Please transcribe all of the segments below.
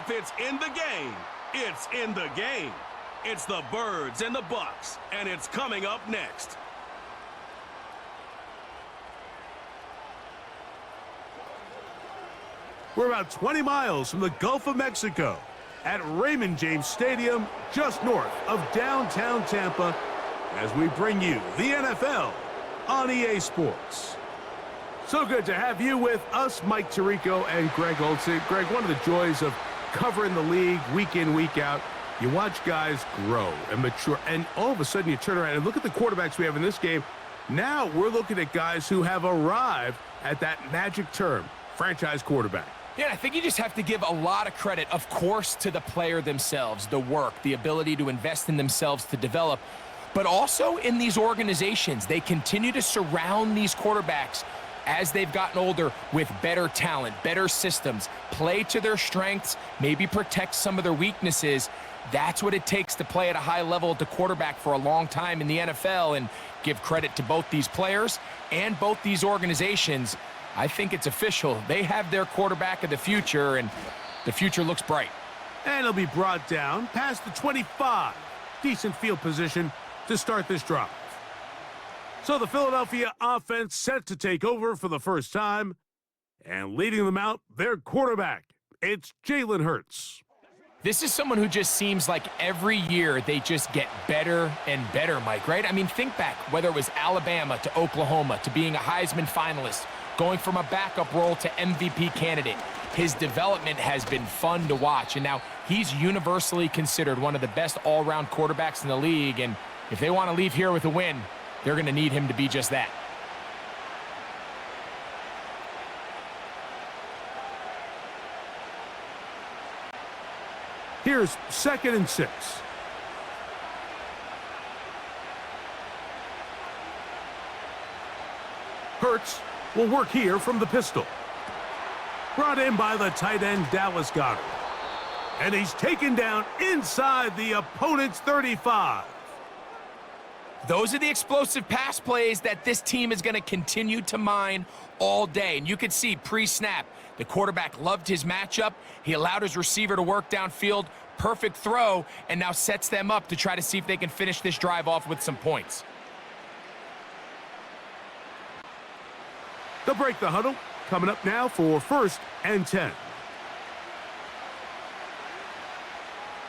If it's in the game, it's in the game. It's the Birds and the Bucs, and it's coming up next. We're about 20 miles from the Gulf of Mexico at Raymond James Stadium, just north of downtown Tampa, as we bring you the NFL on EA Sports. So good to have you with us, Mike Tirico and Greg Olsen. Greg, one of the joys of covering the league week in, week out, you watch guys grow and mature, and all of a sudden you turn around and look at the quarterbacks we have in this game. Now we're looking at guys who have arrived at that magic term, franchise quarterback. Yeah, I think you just have to give a lot of credit, of course, to the player themselves, the work, the ability to invest in themselves to develop, but also in these organizations. They continue to surround these quarterbacks as they've gotten older with better talent, better systems, play to their strengths, maybe protect some of their weaknesses. That's what it takes to play at a high level at the quarterback for a long time in the NFL, and give credit to both these players and both these organizations. I think it's official. They have their quarterback of the future, and the future looks bright. And it'll be brought down past the 25. Decent field position to start this drive. So the Philadelphia offense set to take over for the first time, and leading them out, their quarterback. It's Jalen Hurts. This is someone who just seems like every year they just get better and better, Mike, right? I mean, think back, whether it was Alabama to Oklahoma to being a Heisman finalist, going from a backup role to MVP candidate. His development has been fun to watch, and now he's universally considered one of the best all-around quarterbacks in the league, and if they want to leave here with a win, they're going to need him to be just that. Here's 2nd and 6. Hurts will work here from the pistol. Brought in by the tight end, Dallas Goedert. And he's taken down inside the opponent's 35. Those are the explosive pass plays that this team is going to continue to mine all day. And you can see pre-snap, the quarterback loved his matchup. He allowed his receiver to work downfield. Perfect throw, and now sets them up to try to see if they can finish this drive off with some points. They'll break the huddle. Coming up now for 1st and 10.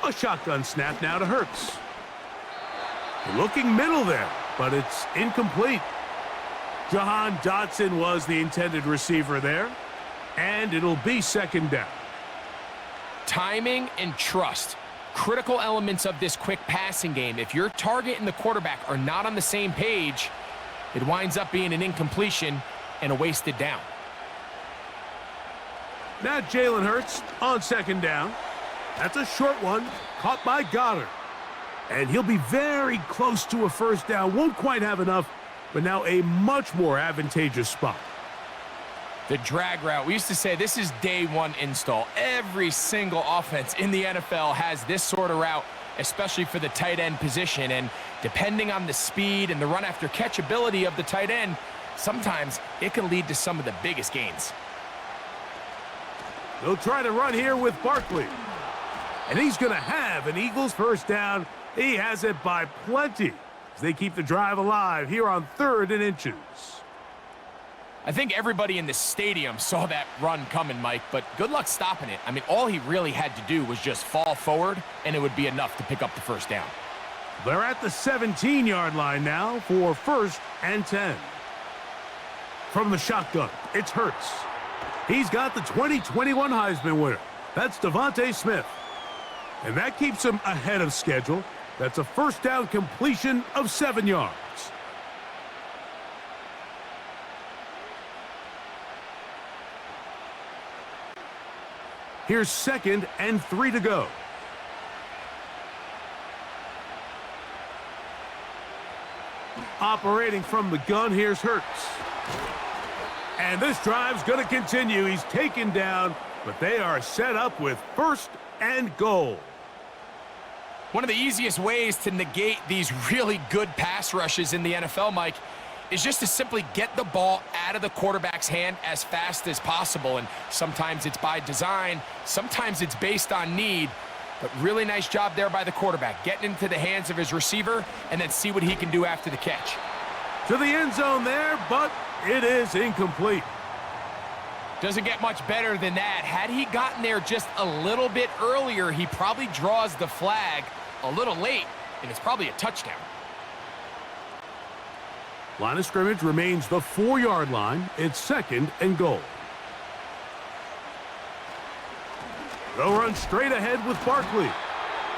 A shotgun snap now to Hurts. Looking middle there, but it's incomplete. Jahan Dotson was the intended receiver there, and it'll be 2nd down. Timing and trust, critical elements of this quick passing game. If your target and the quarterback are not on the same page, it winds up being an incompletion and a wasted down. Now Jalen Hurts on 2nd down. That's a short one, caught by Goddard. And he'll be very close to a 1st down. Won't quite have enough, but now a much more advantageous spot. The drag route. We used to say this is day one install. Every single offense in the NFL has this sort of route, especially for the tight end position. And depending on the speed and the run after catch ability of the tight end, sometimes it can lead to some of the biggest gains. They'll try to run here with Barkley. And he's going to have an Eagles 1st down. He has it by plenty as they keep the drive alive here on 3rd and inches. I think everybody in the stadium saw that run coming, Mike, but good luck stopping it. I mean, all he really had to do was just fall forward, and it would be enough to pick up the 1st down. They're at the 17-yard line now for 1st and 10. From the shotgun, it's Hurts. He's got the 2021 Heisman winner. That's Devontae Smith. And that keeps him ahead of schedule. That's a 1st down completion of 7 yards. Here's 2nd and 3 to go. Operating from the gun, here's Hurts. And this drive's going to continue. He's taken down, but they are set up with 1st and goal. One of the easiest ways to negate these really good pass rushes in the NFL, Mike, is just to simply get the ball out of the quarterback's hand as fast as possible. And sometimes it's by design, sometimes it's based on need. But really nice job there by the quarterback, getting into the hands of his receiver and then see what he can do after the catch. To the end zone there, but it is incomplete. Doesn't get much better than that. Had he gotten there just a little bit earlier, he probably draws the flag a little late, and it's probably a touchdown. Line of scrimmage remains the 4-yard line. It's 2nd and goal. They'll run straight ahead with Barkley.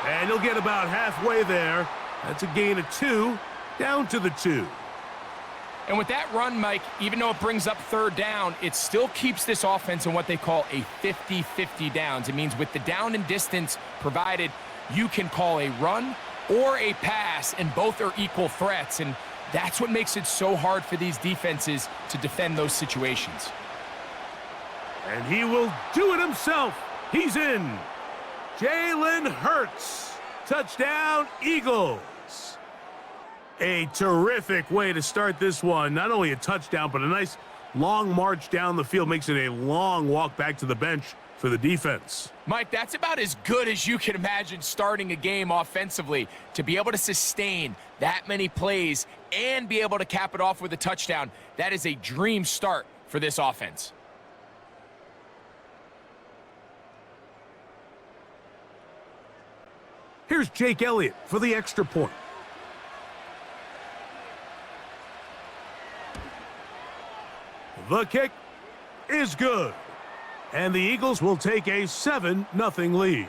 And he'll get about halfway there. That's a gain of 2, down to the 2. And with that run, Mike, even though it brings up 3rd down, it still keeps this offense in what they call a 50-50 downs. It means with the down and distance provided, you can call a run or a pass, and both are equal threats. And that's what makes it so hard for these defenses to defend those situations. And he will do it himself. He's in. Jalen Hurts. Touchdown, Eagles. A terrific way to start this one. Not only a touchdown, but a nice long march down the field. Makes it a long walk back to the bench for the defense. Mike, that's about as good as you can imagine starting a game offensively. To be able to sustain that many plays and be able to cap it off with a touchdown, that is a dream start for this offense. Here's Jake Elliott for the extra point. The kick is good. And the Eagles will take a 7-0 lead.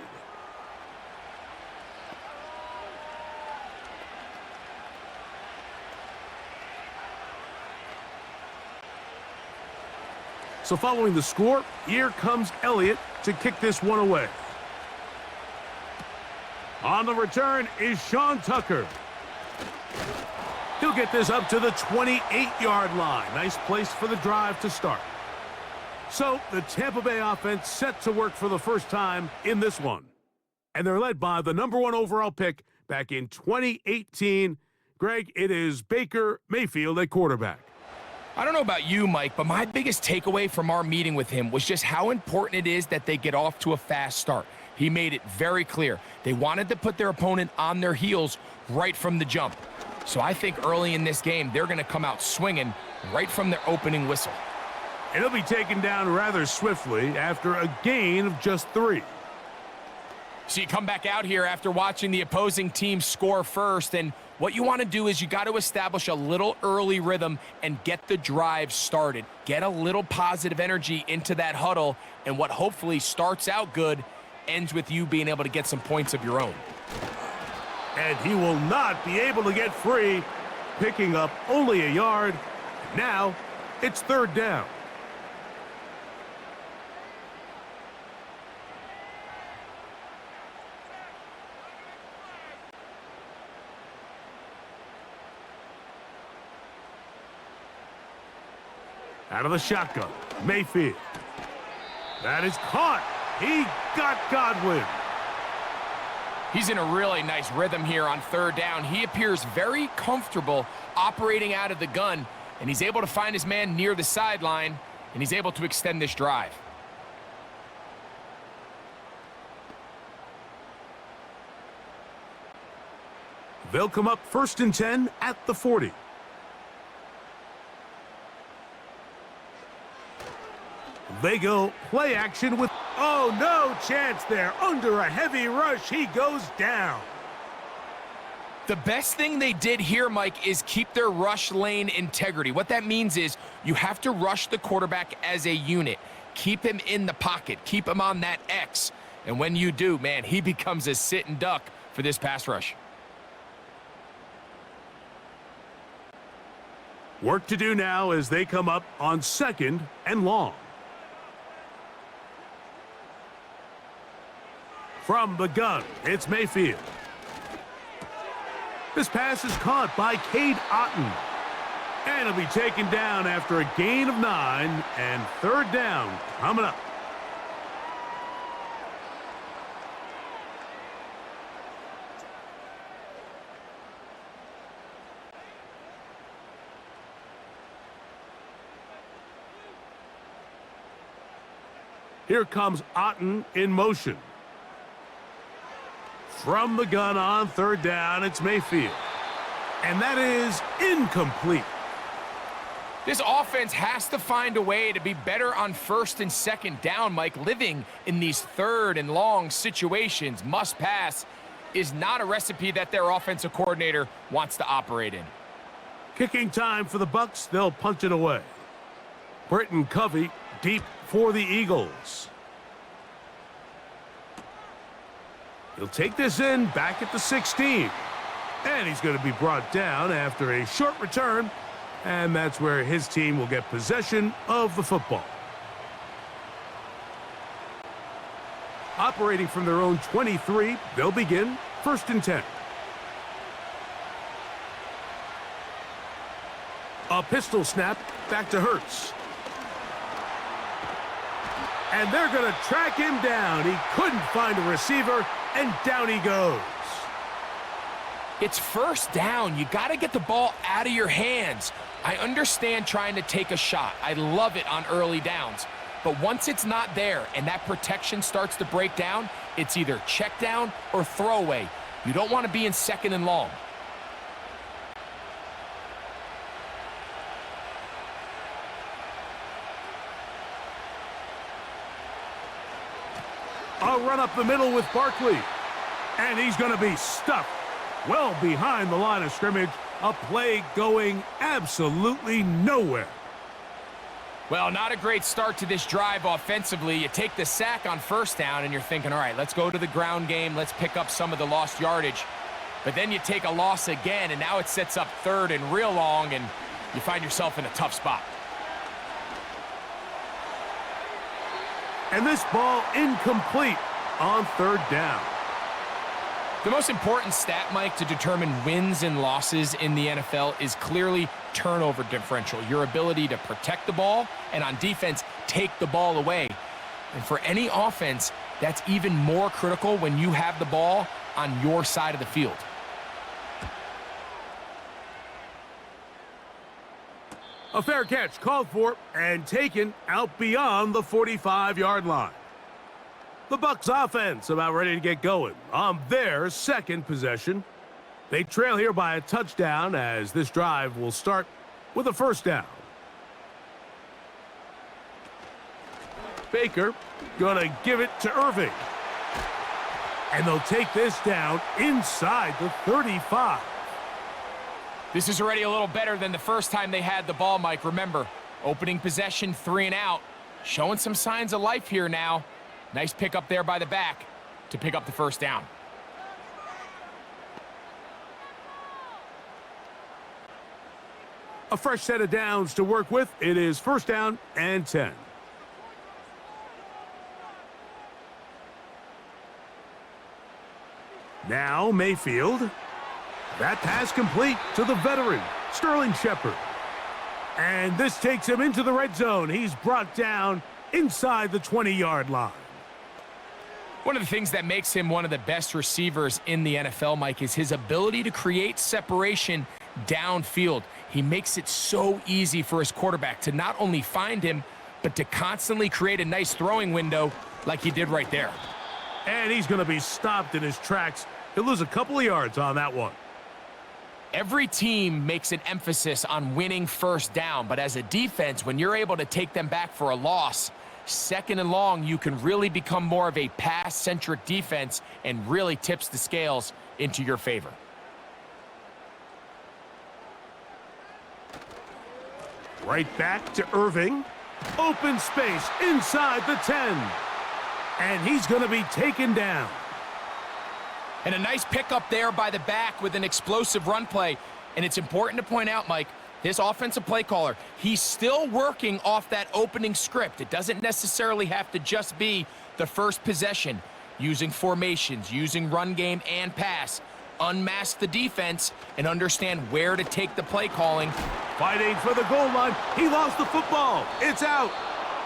So following the score, here comes Elliott to kick this one away. On the return is Sean Tucker. He'll get this up to the 28-yard line. Nice place for the drive to start. So the Tampa Bay offense set to work for the first time in this one. And they're led by the #1 overall pick back in 2018. Greg, it is Baker Mayfield at quarterback. I don't know about you, Mike, but my biggest takeaway from our meeting with him was just how important it is that they get off to a fast start. He made it very clear. They wanted to put their opponent on their heels right from the jump. So I think early in this game, they're going to come out swinging right from their opening whistle. And he'll be taken down rather swiftly after a gain of just 3. So you come back out here after watching the opposing team score first, and what you want to do is you got to establish a little early rhythm and get the drive started. Get a little positive energy into that huddle, and what hopefully starts out good ends with you being able to get some points of your own. And he will not be able to get free, picking up only a yard. Now it's 3rd down. Out of the shotgun, Mayfield. That is caught. He got Godwin. He's in a really nice rhythm here on 3rd down. He appears very comfortable operating out of the gun, and he's able to find his man near the sideline, and he's able to extend this drive. They'll come up 1st and 10 at the 40. They go play action with, oh, no chance there. Under a heavy rush, he goes down. The best thing they did here, Mike, is keep their rush lane integrity. What that means is you have to rush the quarterback as a unit. Keep him in the pocket. Keep him on that X. And when you do, man, he becomes a sit and duck for this pass rush. Work to do now as they come up on 2nd and long. From the gun, it's Mayfield. This pass is caught by Cade Otton. And it'll be taken down after a gain of 9, and 3rd down coming up. Here comes Otten in motion. From the gun on third down, it's Mayfield. And that is incomplete. This offense has to find a way to be better on first and second down, Mike. Living in these third and long situations, must pass, is not a recipe that their offensive coordinator wants to operate in. Kicking time for the Bucs. They'll punch it away. Britton Covey deep for the Eagles. He'll take this in back at the 16. And he's going to be brought down after a short return. And that's where his team will get possession of the football. Operating from their own 23, they'll begin 1st and 10. A pistol snap back to Hurts. And they're going to track him down. He couldn't find a receiver, and down he goes. It's first down. You got to get the ball out of your hands. I understand trying to take a shot. I love it on early downs. But once it's not there and that protection starts to break down, it's either check down or throwaway. You don't want to be in 2nd and long. A run up the middle with Barkley. And he's going to be stuffed well behind the line of scrimmage. A play going absolutely nowhere. Well, not a great start to this drive offensively. You take the sack on first down, and you're thinking, all right, let's go to the ground game. Let's pick up some of the lost yardage. But then you take a loss again, and now it sets up 3rd and real long, and you find yourself in a tough spot. And this ball incomplete on 3rd down. The most important stat, Mike, to determine wins and losses in the NFL is clearly turnover differential, your ability to protect the ball and on defense, take the ball away. And for any offense, that's even more critical when you have the ball on your side of the field. A fair catch called for and taken out beyond the 45-yard line. The Bucs offense about ready to get going on their 2nd possession. They trail here by a touchdown as this drive will start with a 1st down. Baker gonna give it to Irving. And they'll take this down inside the 35. This is already a little better than the first time they had the ball, Mike. Remember, opening possession, 3 and out. Showing some signs of life here now. Nice pick up there by the back to pick up the 1st down. A fresh set of downs to work with. It is 1st down and 10. Now Mayfield. That pass complete to the veteran, Sterling Shepard. And this takes him into the red zone. He's brought down inside the 20-yard line. One of the things that makes him one of the best receivers in the NFL, Mike, is his ability to create separation downfield. He makes it so easy for his quarterback to not only find him, but to constantly create a nice throwing window like he did right there. And he's going to be stopped in his tracks. He'll lose a couple of yards on that one. Every team makes an emphasis on winning 1st down, but as a defense, when you're able to take them back for a loss, 2nd and long, you can really become more of a pass-centric defense and really tips the scales into your favor. Right back to Irving. Open space inside the 10. And he's going to be taken down. And a nice pickup there by the back with an explosive run play. And it's important to point out, Mike, this offensive play caller, he's still working off that opening script. It doesn't necessarily have to just be the first possession. Using formations, using run game and pass. Unmask the defense and understand where to take the play calling. Fighting for the goal line. He lost the football. It's out.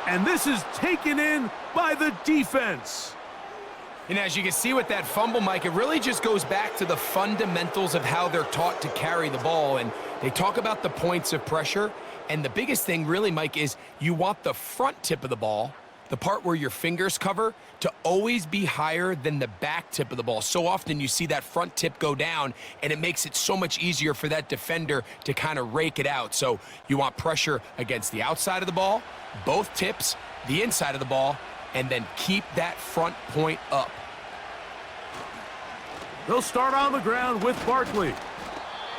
And this is taken in by the defense. And as you can see with that fumble, Mike, it really just goes back to the fundamentals of how they're taught to carry the ball. And they talk about the points of pressure. And the biggest thing really, Mike, is you want the front tip of the ball the part where your fingers cover, to always be higher than the back tip of the ball. So often you see that front tip go down, and it makes it so much easier for that defender to kind of rake it out. So you want pressure against the outside of the ball, both tips, the inside of the ball, and then keep that front point up. They'll start on the ground with Barkley.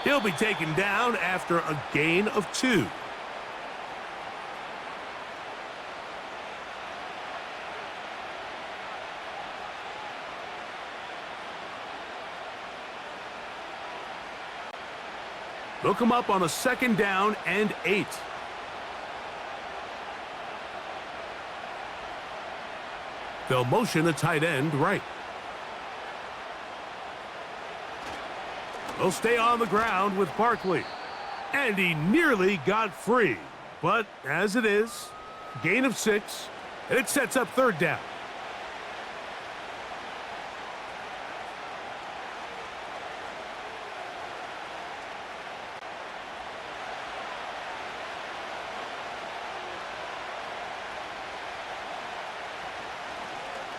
He'll be taken down after a gain of 2. They'll come up on a 2nd down and 8. They'll motion a tight end right. They'll stay on the ground with Barkley. And he nearly got free. But as it is, gain of 6, and it sets up 3rd down.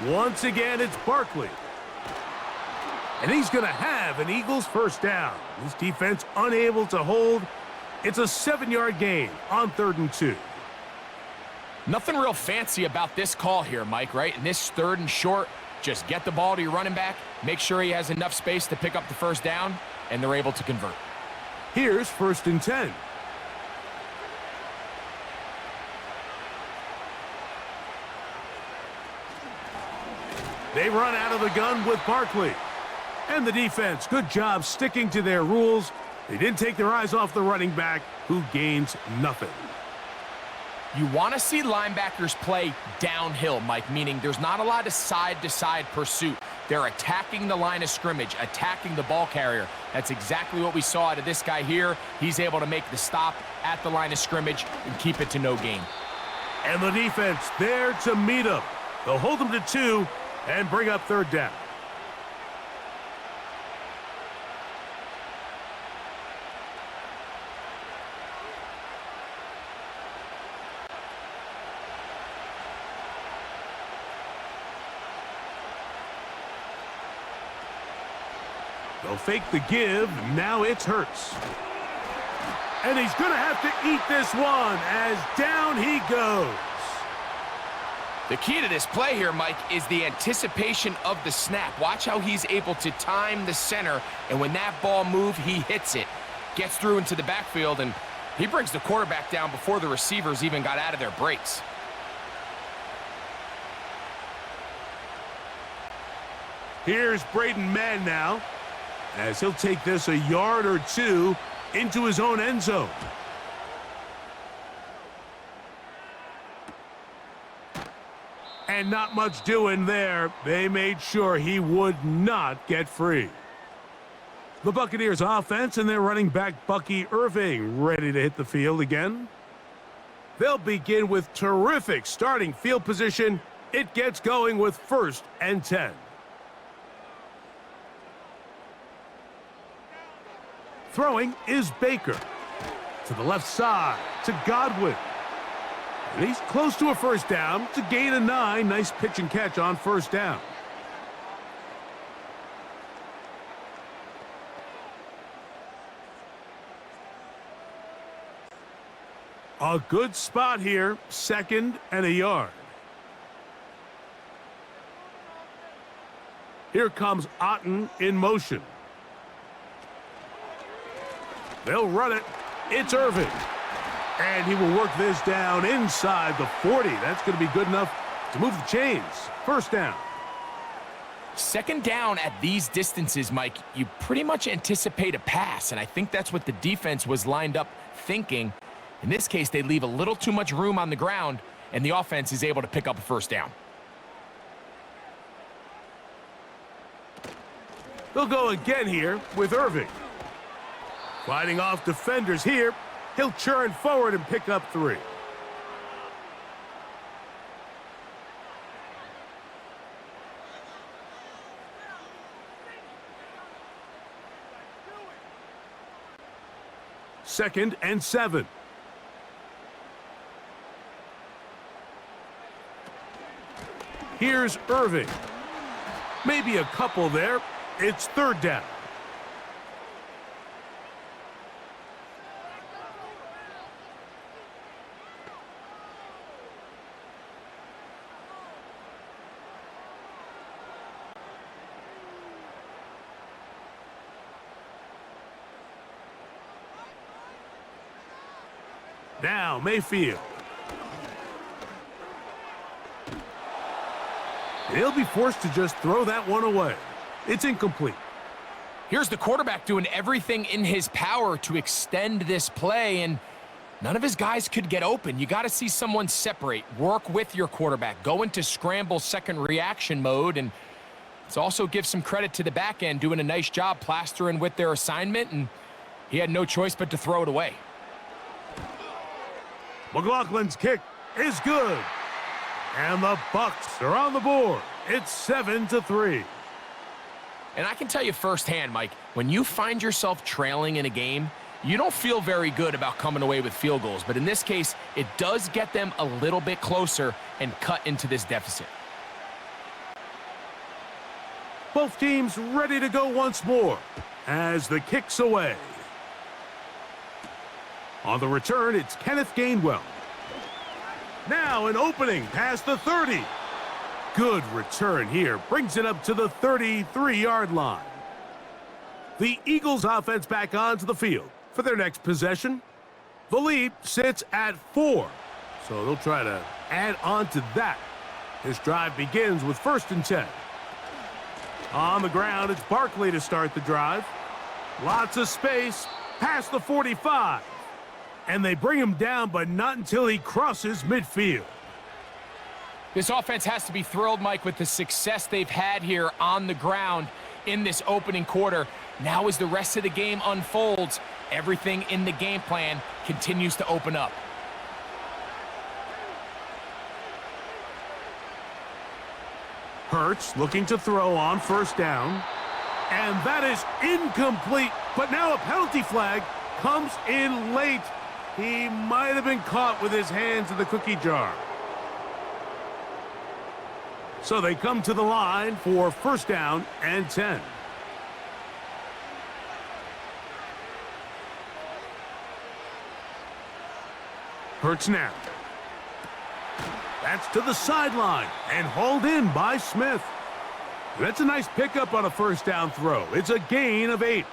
Once again, it's Barkley. And he's going to have an Eagles 1st down. This defense unable to hold. It's a 7-yard gain on 3rd and 2. Nothing real fancy about this call here, Mike, right? In this 3rd and short, just get the ball to your running back, make sure he has enough space to pick up the 1st down, and they're able to convert. Here's 1st and 10. They run out of the gun with Barkley. And the defense, good job sticking to their rules. They didn't take their eyes off the running back, who gains nothing. You want to see linebackers play downhill, Mike, meaning there's not a lot of side-to-side pursuit. They're attacking the line of scrimmage, attacking the ball carrier. That's exactly what we saw out of this guy here. He's able to make the stop at the line of scrimmage and keep it to no gain. And the defense there to meet him. They'll hold him to 2 and bring up 3rd down. They'll fake the give. Now it's Hurts. And he's going to have to eat this one as down he goes. The key to this play here, Mike, is the anticipation of the snap. Watch how he's able to time the center, and when that ball moves, he hits it. Gets through into the backfield, and he brings the quarterback down before the receivers even got out of their breaks. Here's Braden Mann now, as he'll take this a yard or 2 into his own end zone. And not much doing there. They made sure he would not get free. The Buccaneers offense and their running back Bucky Irving ready to hit the field again. They'll begin with terrific starting field position. It gets going with 1st and 10. Throwing is Baker. To the left side, to Godwin. And he's close to a 1st down to gain a 9. Nice pitch and catch on 1st down. A good spot here, 2nd and a yard. Here comes Otten in motion. They'll run it. It's Irving. And he will work this down inside the 40. That's going to be good enough to move the chains. 1st down. 2nd down at these distances, Mike, you pretty much anticipate a pass, and I think that's what the defense was lined up thinking. In this case, they leave a little too much room on the ground, and the offense is able to pick up a 1st down. They'll go again here with Irving. Fighting off defenders here. He'll churn forward and pick up 3. Second and 7. Here's Irving. Maybe a couple there. It's third down. Now Mayfield. He'll be forced to just throw that one away. It's incomplete. Here's the quarterback doing everything in his power to extend this play, and none of his guys could get open. You got to see someone separate, work with your quarterback, go into scramble second reaction mode, and let's also give some credit to the back end doing a nice job plastering with their assignment, and he had no choice but to throw it away. McLaughlin's kick is good. And the Bucs are on the board. It's 7-3. And I can tell you firsthand, Mike, when you find yourself trailing in a game, you don't feel very good about coming away with field goals. But in this case, it does get them a little bit closer and cut into this deficit. Both teams ready to go once more as the kick's away. On the return, it's Kenneth Gainwell. Now an opening past the 30. Good return here. Brings it up to the 33-yard line. The Eagles offense back onto the field for their next possession. The lead sits at 4, so they'll try to add on to that. This drive begins with 1st and 10. On the ground, it's Barkley to start the drive. Lots of space past the 45. And they bring him down, but not until he crosses midfield. This offense has to be thrilled, Mike, with the success they've had here on the ground in this opening quarter. Now as the rest of the game unfolds, everything in the game plan continues to open up. Hurts looking to throw on 1st down. And that is incomplete, but now a penalty flag comes in late. He might have been caught with his hands in the cookie jar. So they come to the line for 1st down and 10. Hurts now. That's to the sideline and hauled in by Smith. That's a nice pickup on a 1st down throw. It's a gain of 8.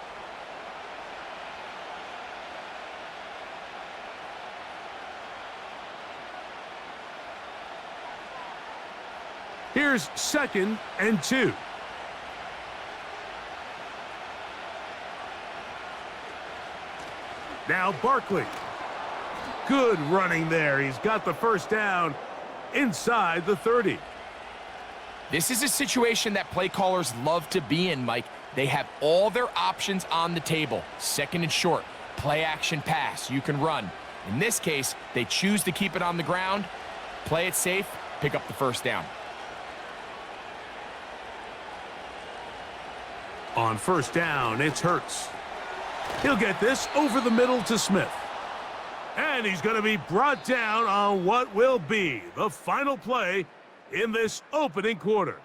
Here's 2nd and 2. Now Barkley. Good running there. He's got the 1st down inside the 30. This is a situation that play callers love to be in, Mike. They have all their options on the table. 2nd and short, play action pass. You can run. In this case, they choose to keep it on the ground, play it safe, pick up the 1st down. On 1st down, it's Hurts. He'll get this over the middle to Smith. And he's going to be brought down on what will be the final play in this opening quarter.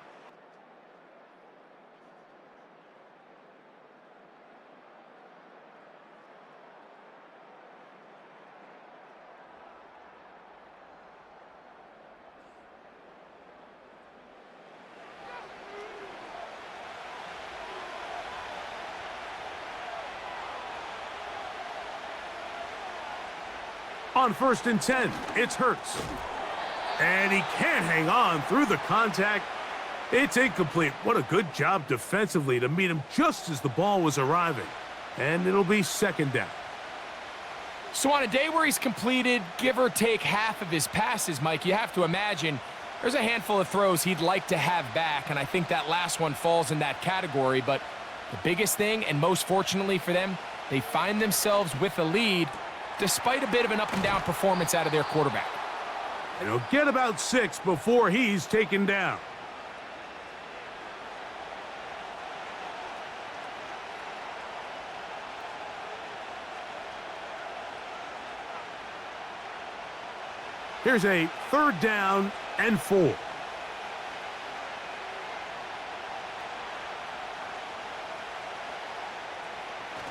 On 1st and 10, it's Hurts. And he can't hang on through the contact. It's incomplete. What a good job defensively to meet him just as the ball was arriving. And it'll be 2nd down. So on a day where he's completed, give or take half of his passes, Mike, you have to imagine there's a handful of throws he'd like to have back, and I think that last one falls in that category. But the biggest thing, and most fortunately for them, they find themselves with a lead despite a bit of an up-and-down performance out of their quarterback. And he'll get about 6 before he's taken down. Here's a 3rd down and 4.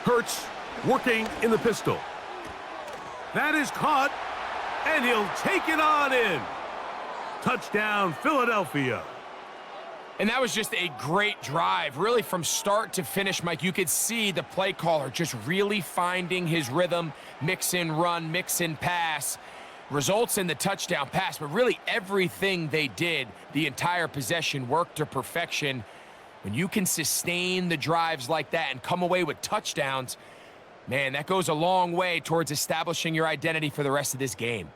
Hurts working in the pistol. That is caught, and he'll take it on in. Touchdown, Philadelphia. And that was just a great drive. Really, from start to finish, Mike, you could see the play caller just really finding his rhythm, mix in run, mix in pass. Results in the touchdown pass, but really everything they did, the entire possession, worked to perfection. When you can sustain the drives like that and come away with touchdowns, man, that goes a long way towards establishing your identity for the rest of this game.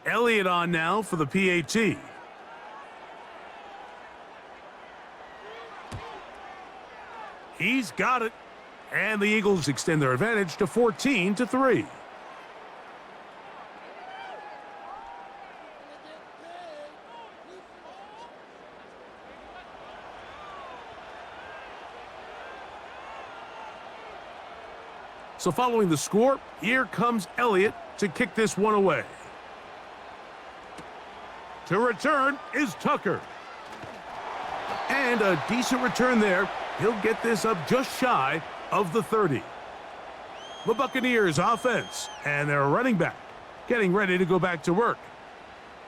Elliott on now for the PAT. He's got it. And the Eagles extend their advantage to 14-3. So following the score, here comes Elliott to kick this one away. To return is Tucker. And a decent return there. He'll get this up just shy of the 30. The Buccaneers offense and their running back getting ready to go back to work.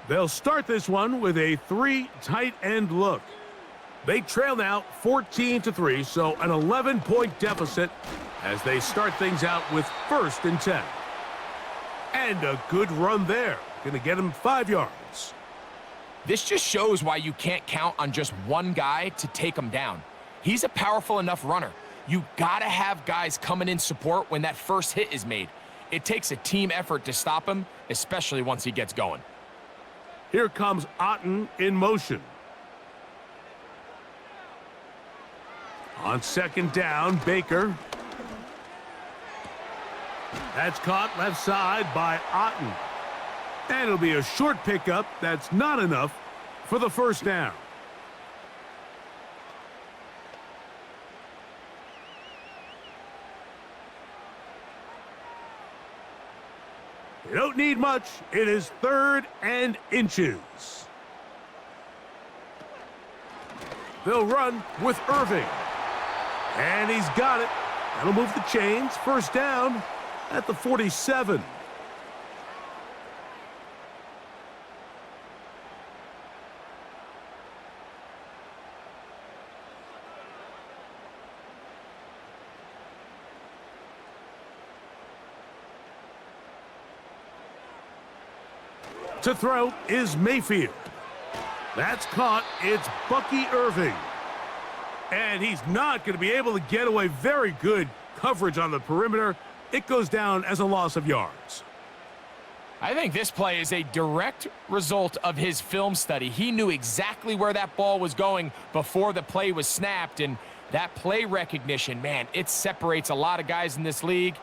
They'll start this one with a 3 tight end look. They trail now 14-3, so an 11-point deficit as they start things out with 1st and 10. And a good run there. Going to get him 5 yards. This just shows why you can't count on just one guy to take him down. He's a powerful enough runner. You gotta have guys coming in support when that first hit is made. It takes a team effort to stop him, especially once he gets going. Here comes Otten in motion. On 2nd down, Baker. That's caught left side by Otten. And it'll be a short pickup. That's not enough for the 1st down. You don't need much. It is 3rd and inches. They'll run with Irving. And he's got it. That'll move the chains. 1st down at the 47. To throw is Mayfield. That's caught. It's Bucky Irving. And he's not going to be able to get away. Very good coverage on the perimeter. It goes down as a loss of yards. I think this play is a direct result of his film study. He knew exactly where that ball was going before the play was snapped, and that play recognition, man, it separates a lot of guys in this league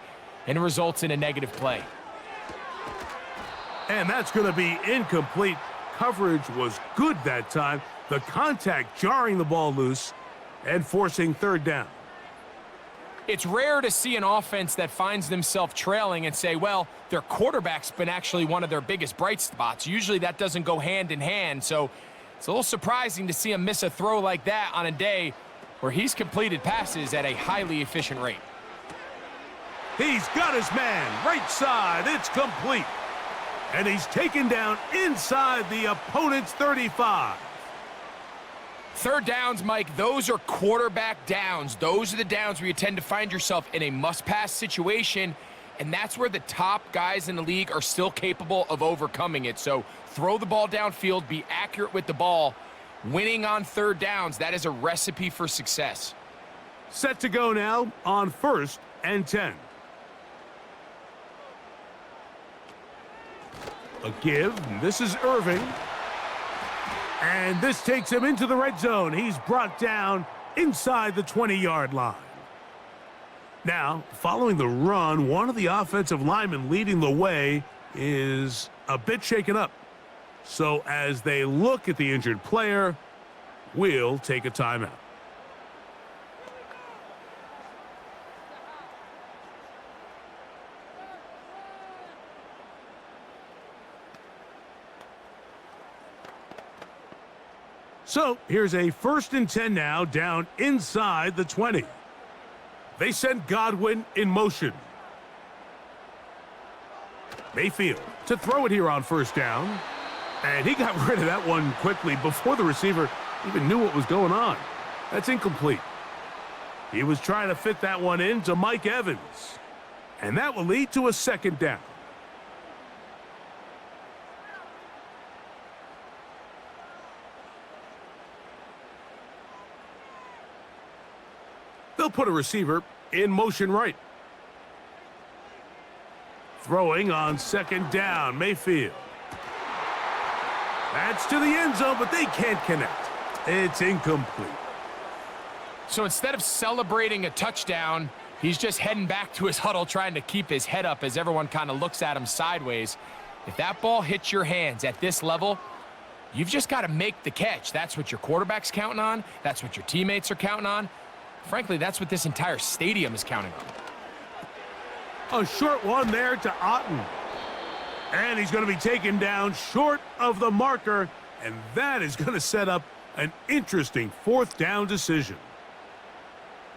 and results in a negative play. And that's going to be incomplete. Coverage was good that time. The contact jarring the ball loose and forcing 3rd down. It's rare to see an offense that finds themselves trailing and say, well, their quarterback's been actually one of their biggest bright spots. Usually that doesn't go hand in hand, so it's a little surprising to see him miss a throw like that on a day where he's completed passes at a highly efficient rate. He's got his man right side. It's complete. And he's taken down inside the opponent's 35. 3rd downs, Mike, those are quarterback downs. Those are the downs where you tend to find yourself in a must-pass situation, and that's where the top guys in the league are still capable of overcoming it. So throw the ball downfield, be accurate with the ball. Winning on 3rd downs, that is a recipe for success. Set to go now on 1st and 10. A give. This is Irving. And this takes him into the red zone. He's brought down inside the 20-yard line. Now, following the run, one of the offensive linemen leading the way is a bit shaken up. So as they look at the injured player, we'll take a timeout. So here's a 1st and 10 now, down inside the 20. They send Godwin in motion. Mayfield to throw it here on 1st down. And he got rid of that one quickly before the receiver even knew what was going on. That's incomplete. He was trying to fit that one into Mike Evans. And that will lead to a 2nd down. They'll put a receiver in motion right. Throwing on 2nd down, Mayfield. That's to the end zone, but they can't connect. It's incomplete. So instead of celebrating a touchdown, he's just heading back to his huddle trying to keep his head up as everyone kind of looks at him sideways. If that ball hits your hands at this level, you've just got to make the catch. That's what your quarterback's counting on. That's what your teammates are counting on. Frankly, that's what this entire stadium is counting on. A short one there to Otten. And he's going to be taken down short of the marker, and that is going to set up an interesting 4th down decision.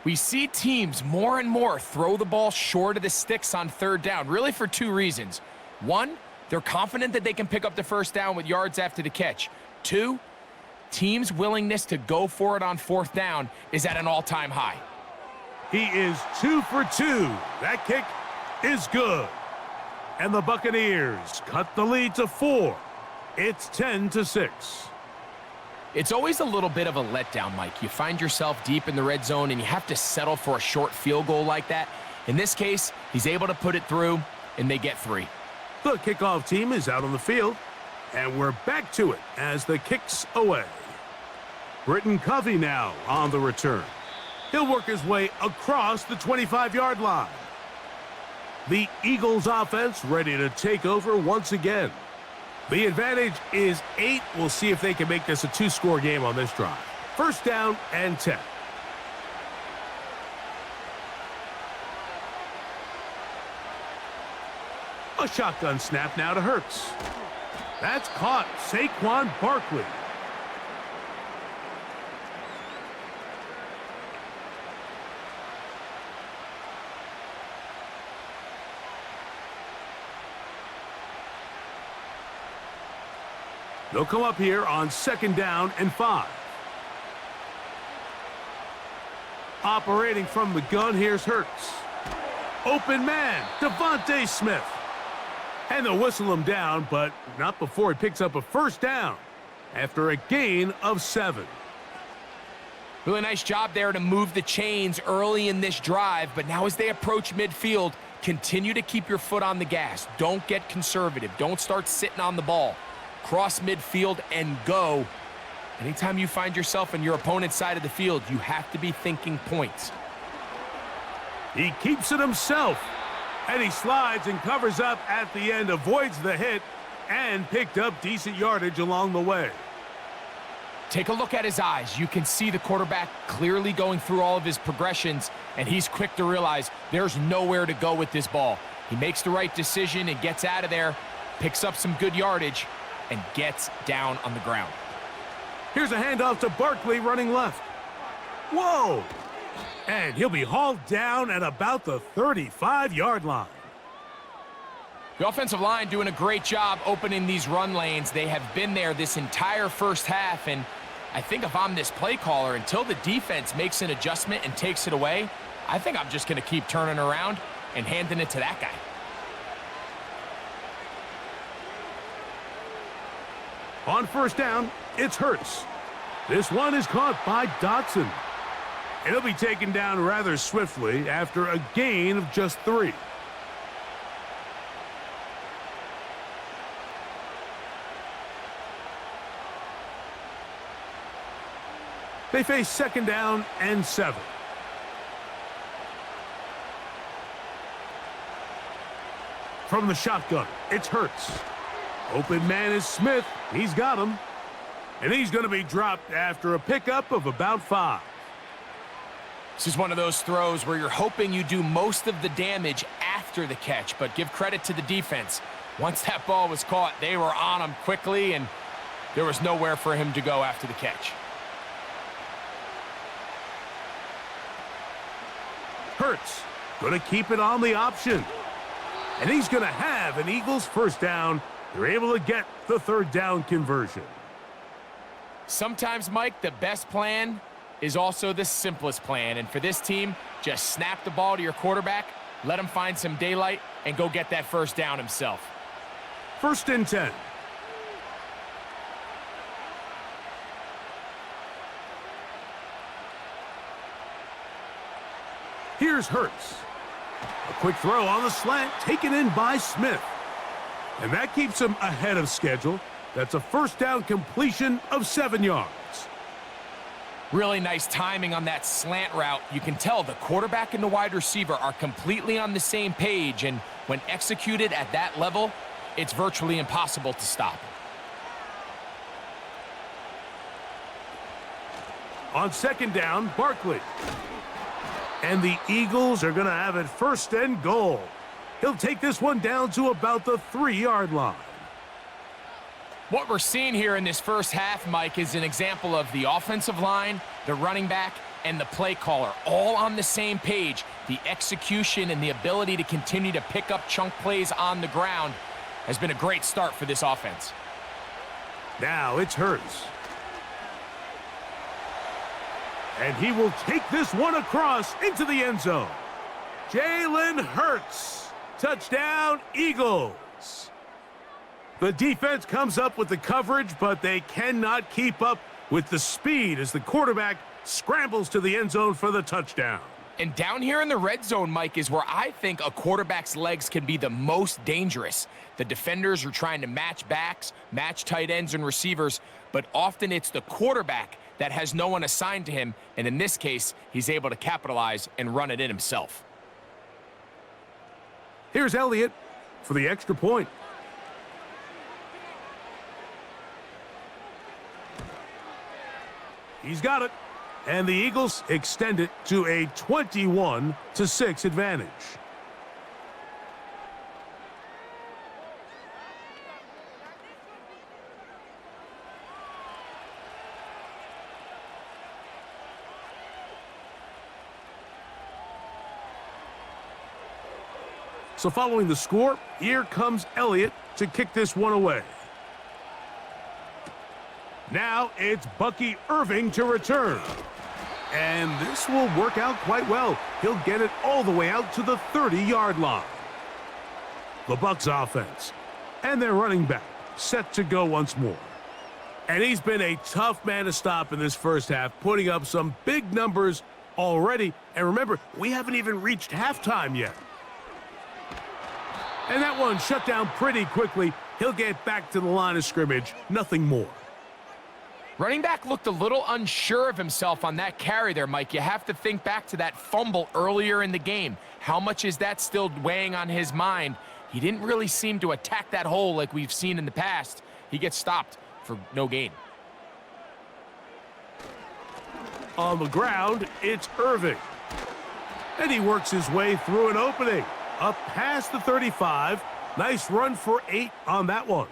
We see teams more and more throw the ball short of the sticks on 3rd down, really for 2 reasons. 1, they're confident that they can pick up the 1st down with yards after the catch. 2, teams' willingness to go for it on 4th down is at an all-time high. He is 2 for 2. That kick is good. And the Buccaneers cut the lead to 4. It's 10-6. It's always a little bit of a letdown, Mike. You find yourself deep in the red zone and you have to settle for a short field goal like that. In this case, he's able to put it through, and they get 3. The kickoff team is out on the field, and we're back to it as the kick's away. Britton Covey now on the return. He'll work his way across the 25-yard line. The Eagles offense ready to take over once again. The advantage is 8. We'll see if they can make this a 2-score game on this drive. 1st down and 10. A shotgun snap now to Hurts. That's caught. Saquon Barkley. They'll come up here on 2nd down and 5. Operating from the gun, here's Hurts. Open man, Devontae Smith. And they'll whistle him down, but not before he picks up a 1st down after a gain of 7. Really nice job there to move the chains early in this drive, but now as they approach midfield, continue to keep your foot on the gas. Don't get conservative. Don't start sitting on the ball. Cross midfield and go. Anytime you find yourself on your opponent's side of the field, you have to be thinking points. He keeps it himself, and he slides and covers up at the end, avoids the hit, and picked up decent yardage along the way. Take a look at his eyes. You can see the quarterback clearly going through all of his progressions, and he's quick to realize there's nowhere to go with this ball. He makes the right decision and gets out of there, picks up some good yardage, and gets down on the ground. Here's a handoff to Barkley running left. Whoa! And he'll be hauled down at about the 35-yard line. The offensive line doing a great job opening these run lanes. They have been there this entire 1st half, and I think if I'm this play caller, until the defense makes an adjustment and takes it away, I think I'm just going to keep turning around and handing it to that guy. On 1st down, it's Hurts. This one is caught by Dotson. And he'll be taken down rather swiftly after a gain of just 3. They face 2nd down and 7. From the shotgun, it's Hurts. Open man is Smith. He's got him. And he's going to be dropped after a pickup of about 5. This is one of those throws where you're hoping you do most of the damage after the catch, but give credit to the defense. Once that ball was caught, they were on him quickly, and There was nowhere for him to go after the catch. Hurts going to keep it on the option. And he's going to have an Eagles first down. They're able to get the third down conversion. Sometimes, Mike, the best plan is also the simplest plan. And for this team, just snap the ball to your quarterback, let him find some daylight, and go get that first down himself. 1st and 10. Here's Hurts. A quick throw on the slant, taken in by Smith. And that keeps him ahead of schedule. That's a first down completion of 7 yards. Really nice timing on that slant route. You can tell the quarterback and the wide receiver are completely on the same page, and when executed at that level, it's virtually impossible to stop. On 2nd down, Barkley. And the Eagles are going to have it 1st and goal. He'll take this one down to about the 3-yard line. What we're seeing here in this first half, Mike, is an example of the offensive line, the running back, and the play caller all on the same page. The execution and the ability to continue to pick up chunk plays on the ground has been a great start for this offense. Now it's Hurts. And he will take this one across into the end zone. Jalen Hurts. Touchdown, Eagles. The defense comes up with the coverage, but they cannot keep up with the speed as the quarterback scrambles to the end zone for the touchdown. And down here in the red zone, Mike, is where I think a quarterback's legs can be the most dangerous. The defenders are trying to match backs, match tight ends and receivers, but often it's the quarterback that has no one assigned to him, and in this case, he's able to capitalize and run it in himself. Here's Elliott for the extra point. He's got it. And the Eagles extend it to a 21-6 advantage. So following the score, here comes Elliott to kick this one away. Now it's Bucky Irving to return. And this will work out quite well. He'll get it all the way out to the 30-yard line. The Bucs offense and their running back set to go once more. And he's been a tough man to stop in this first half, putting up some big numbers already. And remember, we haven't even reached halftime yet. And that one shut down pretty quickly. He'll get back to the line of scrimmage, nothing more. Running back looked a little unsure of himself on that carry there, Mike. You have to think back to that fumble earlier in the game. How much is that still weighing on his mind? He didn't really seem to attack that hole like we've seen in the past. He gets stopped for no gain. On the ground, it's Irving. And he works his way through an opening. Up past the 35. Nice run for 8 on that one.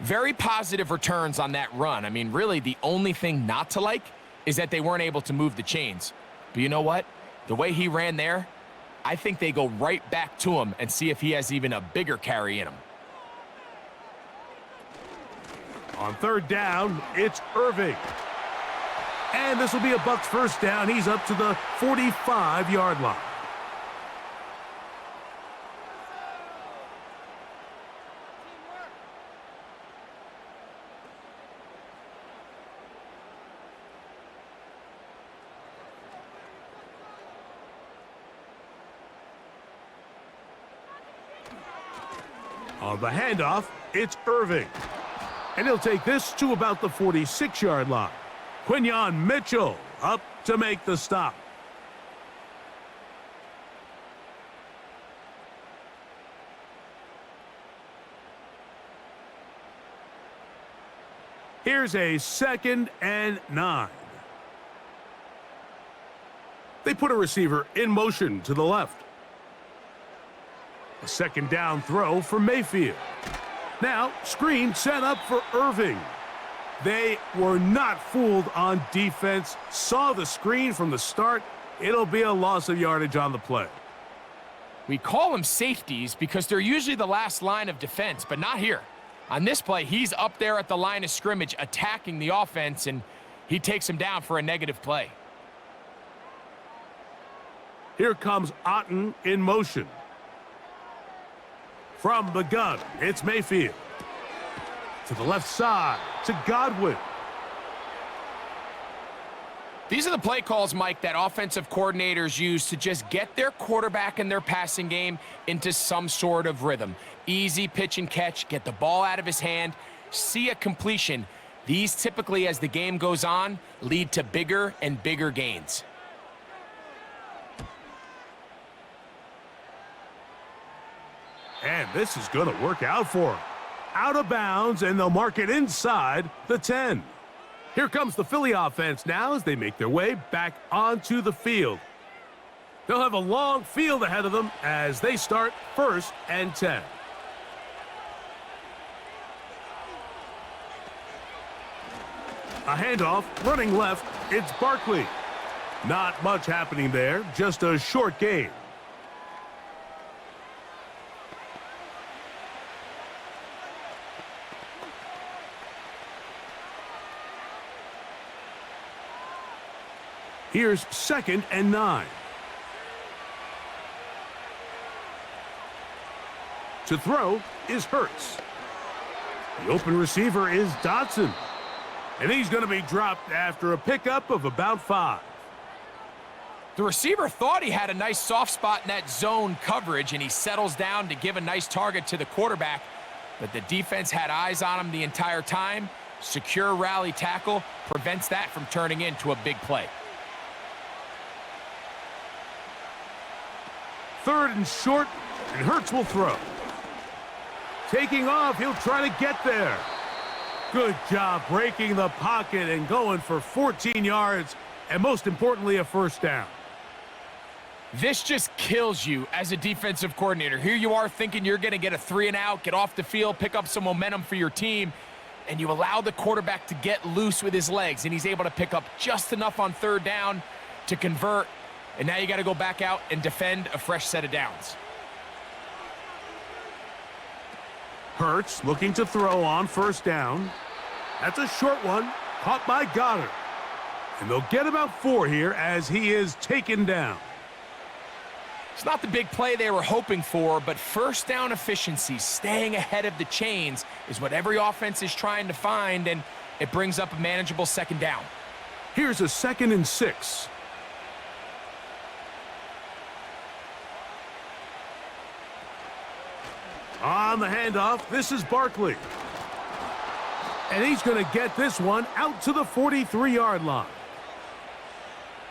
Very positive returns on that run. I mean, really, the only thing not to like is that they weren't able to move the chains. But you know what? The way he ran there, I think they go right back to him and see if he has even a bigger carry in him. On 3rd down, it's Irving. And this will be a Bucs first down. He's up to the 45-yard line. On the handoff, it's Irving. And he'll take this to about the 46-yard line. Quinyon Mitchell up to make the stop. Here's a 2nd and 9. They put a receiver in motion to the left. A 2nd down throw for Mayfield. Now, screen set up for Irving. They were not fooled on defense, saw the screen from the start. It'll be a loss of yardage on the play. We call them safeties because they're usually the last line of defense, but not here. On this play, he's up there at the line of scrimmage attacking the offense, and he takes him down for a negative play. Here comes Otten in motion. From the gun, it's Mayfield. To the left side, to Godwin. These are the play calls, Mike, that offensive coordinators use to just get their quarterback and their passing game into some sort of rhythm. Easy pitch and catch, get the ball out of his hand, see a completion. These typically, as the game goes on, lead to bigger and bigger gains. And this is going to work out for him. Out of bounds, and they'll mark it inside the 10. Here comes the Philly offense now as they make their way back onto the field. They'll have a long field ahead of them as they start 1st and 10. A handoff, running left, it's Barkley. Not much happening there, just a short gain. Here's 2nd and 9. To throw is Hurts. The open receiver is Dotson. And he's going to be dropped after a pickup of about 5. The receiver thought he had a nice soft spot in that zone coverage, and he settles down to give a nice target to the quarterback. But the defense had eyes on him the entire time. Secure rally tackle prevents that from turning into a big play. 3rd and short, and Hurts will throw. Taking off, he'll try to get there. Good job breaking the pocket and going for 14 yards, and most importantly, a 1st down. This just kills you as a defensive coordinator. Here you are thinking you're going to get a 3 and out, get off the field, pick up some momentum for your team, and you allow the quarterback to get loose with his legs, and he's able to pick up just enough on 3rd down to convert. And now you got to go back out and defend a fresh set of downs. Hurts looking to throw on 1st down. That's a short one, caught by Goddard. And they'll get about 4 here as he is taken down. It's not the big play they were hoping for, but 1st down efficiency, staying ahead of the chains, is what every offense is trying to find, and it brings up a manageable 2nd down. Here's a 2nd and 6. On the handoff, this is Barkley. And he's going to get this one out to the 43-yard line.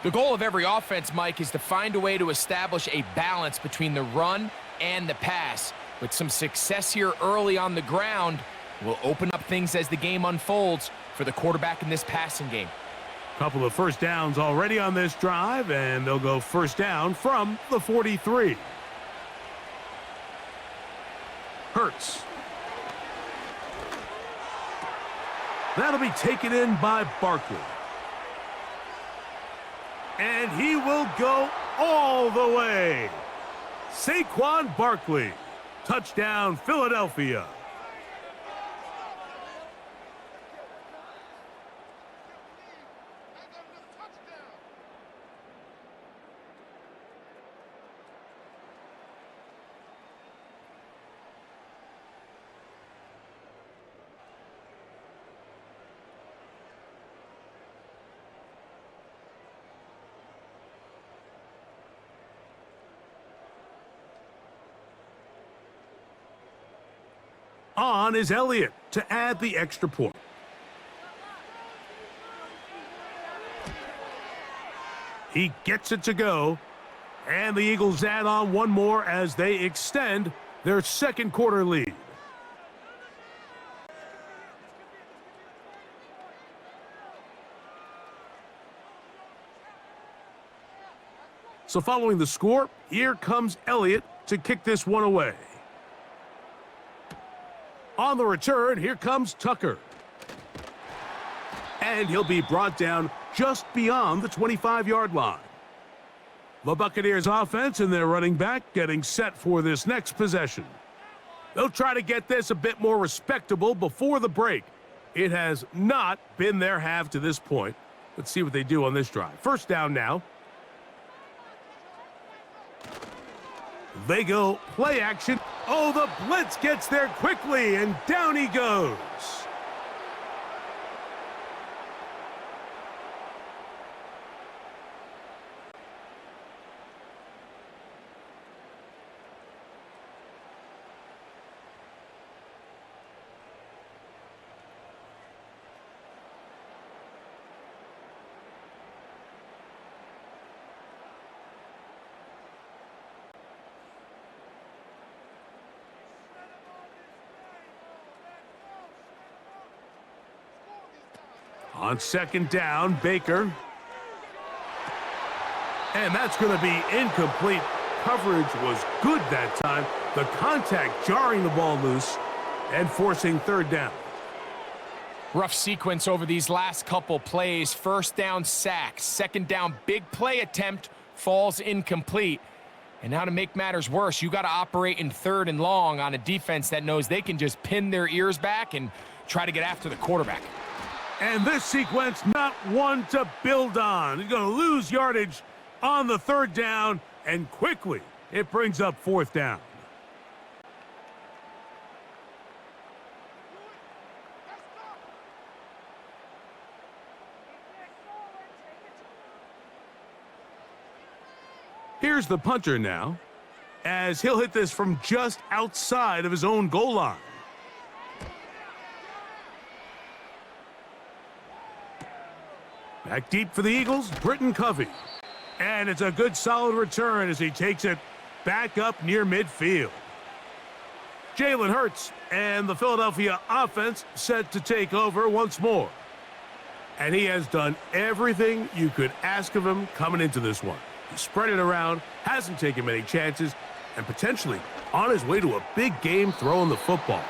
The goal of every offense, Mike, is to find a way to establish a balance between the run and the pass. With some success here early on the ground, will open up things as the game unfolds for the quarterback in this passing game. Couple of 1st downs already on this drive, and they'll go 1st down from the 43. Hurts. That'll be taken in by Barkley. And he will go all the way. Saquon Barkley. Touchdown, Philadelphia. On is Elliott to add the extra point. He gets it to go, and the Eagles add on one more as they extend their 2nd quarter lead. So following the score, here comes Elliott to kick this one away. On the return, here comes Tucker. And he'll be brought down just beyond the 25-yard line. The Buccaneers offense and their running back getting set for this next possession. They'll try to get this a bit more respectable before the break. It has not been their half to this point. Let's see what they do on this drive. First down now. They go play action. Oh, the blitz gets there quickly, and down he goes. On second down, Baker. And that's going to be incomplete. Coverage was good that time. The contact jarring the ball loose and forcing third down. Rough sequence over these last couple plays. First down, sack. Second down, big play attempt, falls incomplete. And now to make matters worse, you got to operate in third and long on a defense that knows they can just pin their ears back and try to get after the quarterback. And this sequence, not one to build on. He's going to lose yardage on the third down, and quickly it brings up fourth down. Here's the punter now, as he'll hit this from just outside of his own goal line. Back deep for the Eagles, Britton Covey. And it's a good solid return as he takes it back up near midfield. Jalen Hurts and the Philadelphia offense set to take over once more. And he has done everything you could ask of him coming into this one. He spread it around, hasn't taken many chances, and potentially on his way to a big game throwing the football.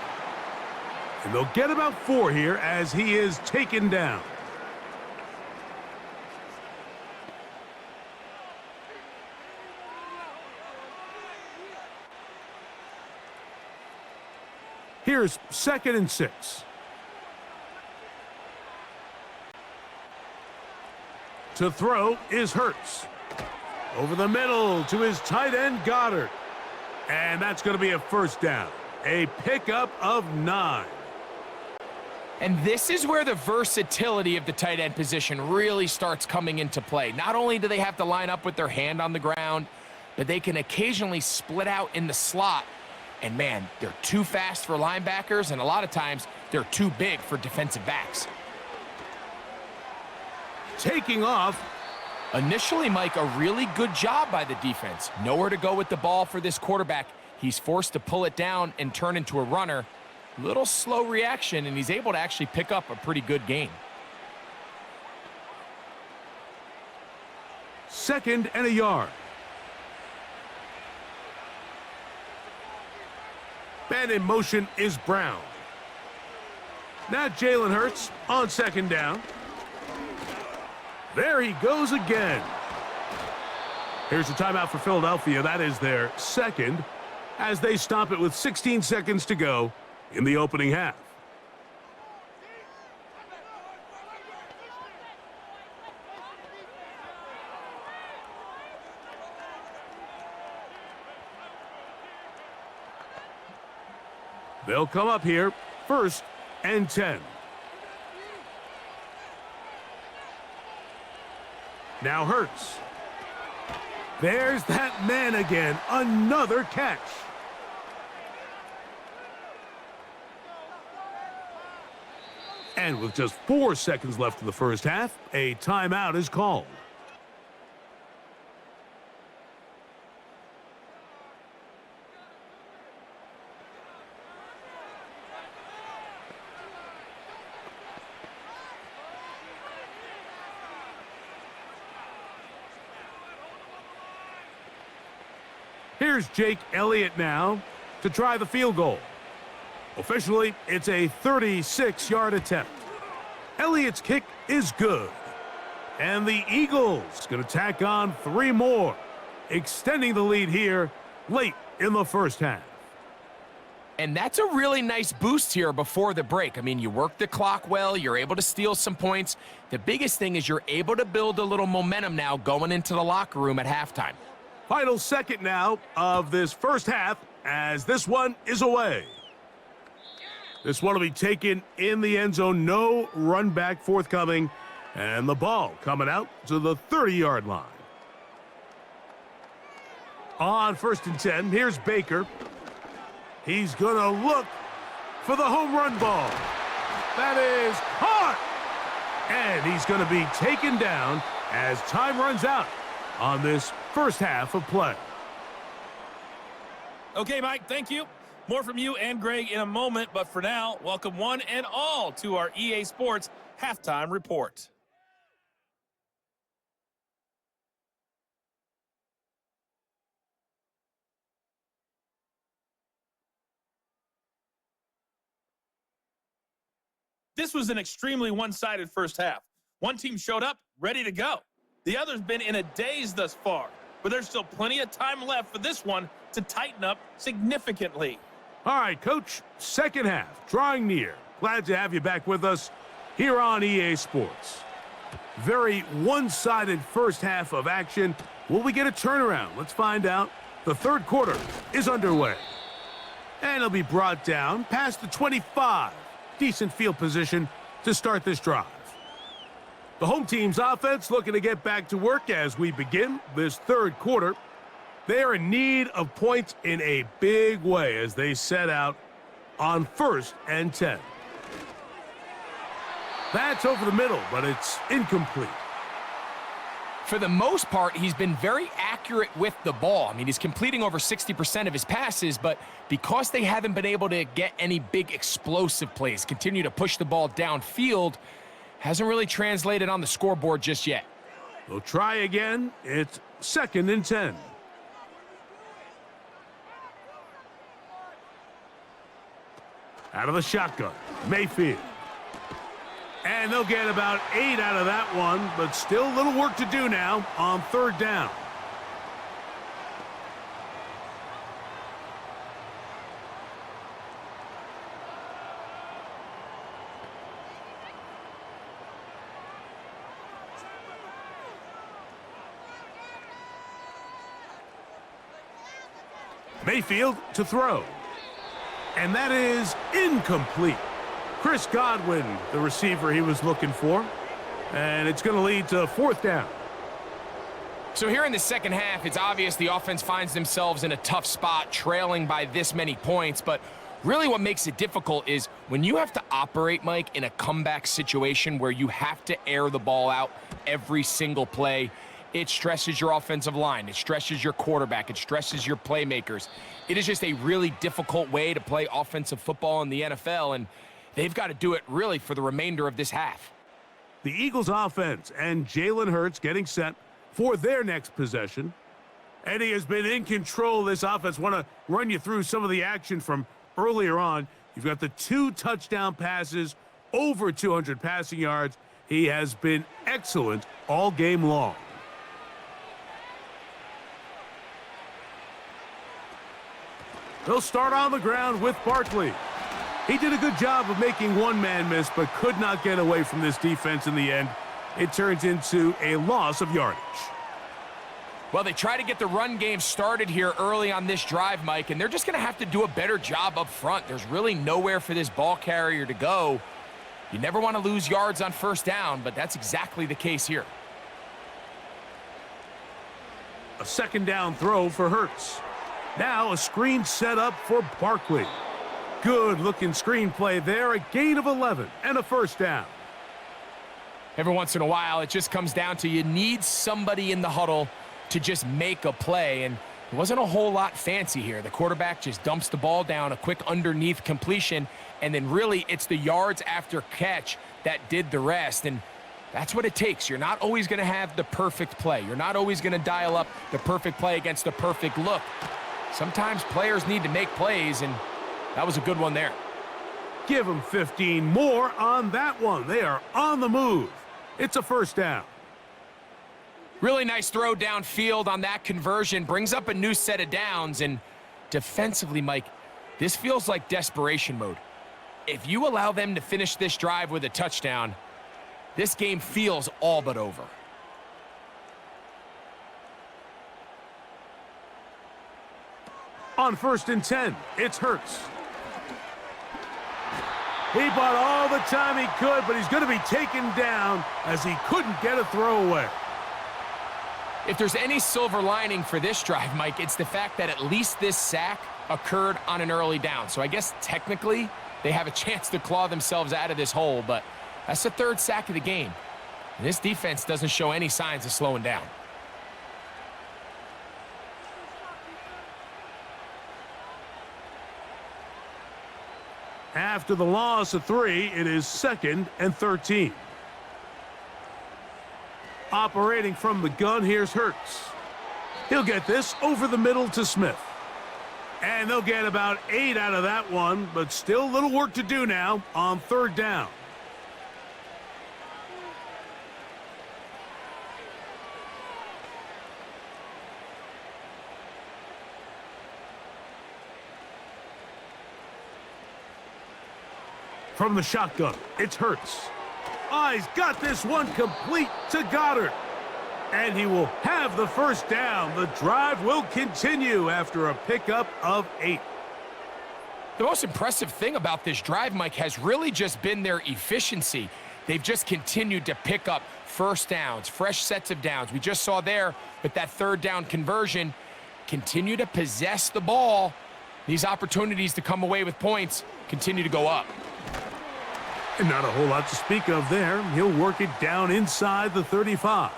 And they'll get about 4 here as he is taken down. Here's 2nd and 6. To throw is Hurts. Over the middle to his tight end, Goddard. And that's going to be a first down. A pickup of 9. And this is where the versatility of the tight end position really starts coming into play. Not only do they have to line up with their hand on the ground, but they can occasionally split out in the slot. And man, they're too fast for linebackers, and a lot of times they're too big for defensive backs. Taking off. Initially, Mike, a really good job by the defense. Nowhere to go with the ball for this quarterback. He's forced to pull it down and turn into a runner. Little slow reaction, and he's able to actually pick up a pretty good gain. 2nd and a yard. Man in motion is Brown. Now Jalen Hurts on 2nd down. There he goes again. Here's a timeout for Philadelphia. That is their 2nd as they stop it with 16 seconds to go in the opening half. They'll come up here, 1st and 10. Now Hurts. There's that man again. Another catch. And with just 4 seconds left in the first half, a timeout is called. Here's Jake Elliott now to try the field goal. Officially, it's a 36-yard attempt. Elliott's kick is good. And the Eagles going to tack on 3 more, extending the lead here late in the first half. And that's a really nice boost here before the break. I mean, you work the clock well, you're able to steal some points. The biggest thing is you're able to build a little momentum now going into the locker room at halftime. Final second now of this first half as this one is away. This one will be taken in the end zone. No run back forthcoming. And the ball coming out to the 30-yard line. On 1st and 10, here's Baker. He's going to look for the home run ball. That is caught. And he's going to be taken down as time runs out on this first half of play. Okay, Mike, thank you. More from you and Greg in a moment, but for now, welcome one and all to our EA Sports Halftime Report. This was an extremely one-sided first half. One team showed up, ready to go. The other's been in a daze thus far, but there's still plenty of time left for this one to tighten up significantly. All right, Coach, second half, drawing near. Glad to have you back with us here on EA Sports. Very one-sided first half of action. Will we get a turnaround? Let's find out. The third quarter is underway. And it'll be brought down past the 25. Decent field position to start this drive. The home team's offense looking to get back to work as we begin this third quarter. They are in need of points in a big way as they set out on 1st and 10. That's over the middle, but it's incomplete. For the most part, he's been very accurate with the ball. I mean, he's completing over 60% of his passes, but because they haven't been able to get any big explosive plays, continue to push the ball downfield, hasn't really translated on the scoreboard just yet. They'll try again. It's 2nd and 10. Out of the shotgun, Mayfield. And they'll get about 8 out of that one, but still a little work to do now on 3rd down. Mayfield to throw. And that is incomplete. Chris Godwin, the receiver he was looking for. And it's going to lead to 4th down. So here in the second half, it's obvious the offense finds themselves in a tough spot, trailing by this many points. But really what makes it difficult is when you have to operate, Mike, in a comeback situation where you have to air the ball out every single play, it stresses your offensive line. It stresses your quarterback. It stresses your playmakers. It is just a really difficult way to play offensive football in the NFL, and they've got to do it really for the remainder of this half. The Eagles offense and Jalen Hurts getting set for their next possession. Eddie has been in control of this offense. Want to run you through some of the action from earlier on. You've got the 2 touchdown passes, over 200 passing yards. He has been excellent all game long. They'll start on the ground with Barkley. He did a good job of making one man miss, but could not get away from this defense in the end. It turns into a loss of yardage. Well, they try to get the run game started here early on this drive, Mike, and they're just going to have to do a better job up front. There's really nowhere for this ball carrier to go. You never want to lose yards on 1st down, but that's exactly the case here. A 2nd down throw for Hurts. Now a screen set up for Barkley. Good-looking screen play there. A gain of 11 and a 1st down. Every once in a while, it just comes down to you need somebody in the huddle to just make a play, and it wasn't a whole lot fancy here. The quarterback just dumps the ball down, a quick underneath completion, and then really it's the yards after catch that did the rest, and that's what it takes. You're not always going to have the perfect play. You're not always going to dial up the perfect play against the perfect look. Sometimes players need to make plays, and that was a good one there. Give them 15 more on that one. They are on the move. It's a first down. Really nice throw downfield on that conversion. Brings up a new set of downs. And defensively, Mike, this feels like desperation mode. If you allow them to finish this drive with a touchdown, this game feels all but over. On 1st and 10, it's Hurts. He bought all the time he could, but he's going to be taken down as he couldn't get a throwaway. If there's any silver lining for this drive, Mike, it's the fact that at least this sack occurred on an early down. So I guess technically they have a chance to claw themselves out of this hole, but that's the 3rd sack of the game. And this defense doesn't show any signs of slowing down. After the loss of 3, it is 2nd and 13. Operating from the gun, here's Hurts. He'll get this over the middle to Smith. And they'll get about 8 out of that one, but still little work to do now on 3rd down. From the shotgun, it's Hurts. He's got this one complete to Goddard. And he will have the first down. The drive will continue after a pickup of 8. The most impressive thing about this drive, Mike, has really just been their efficiency. They've just continued to pick up first downs, fresh sets of downs. We just saw there with that 3rd down conversion, continue to possess the ball. These opportunities to come away with points continue to go up. And not a whole lot to speak of there. He'll work it down inside the 35.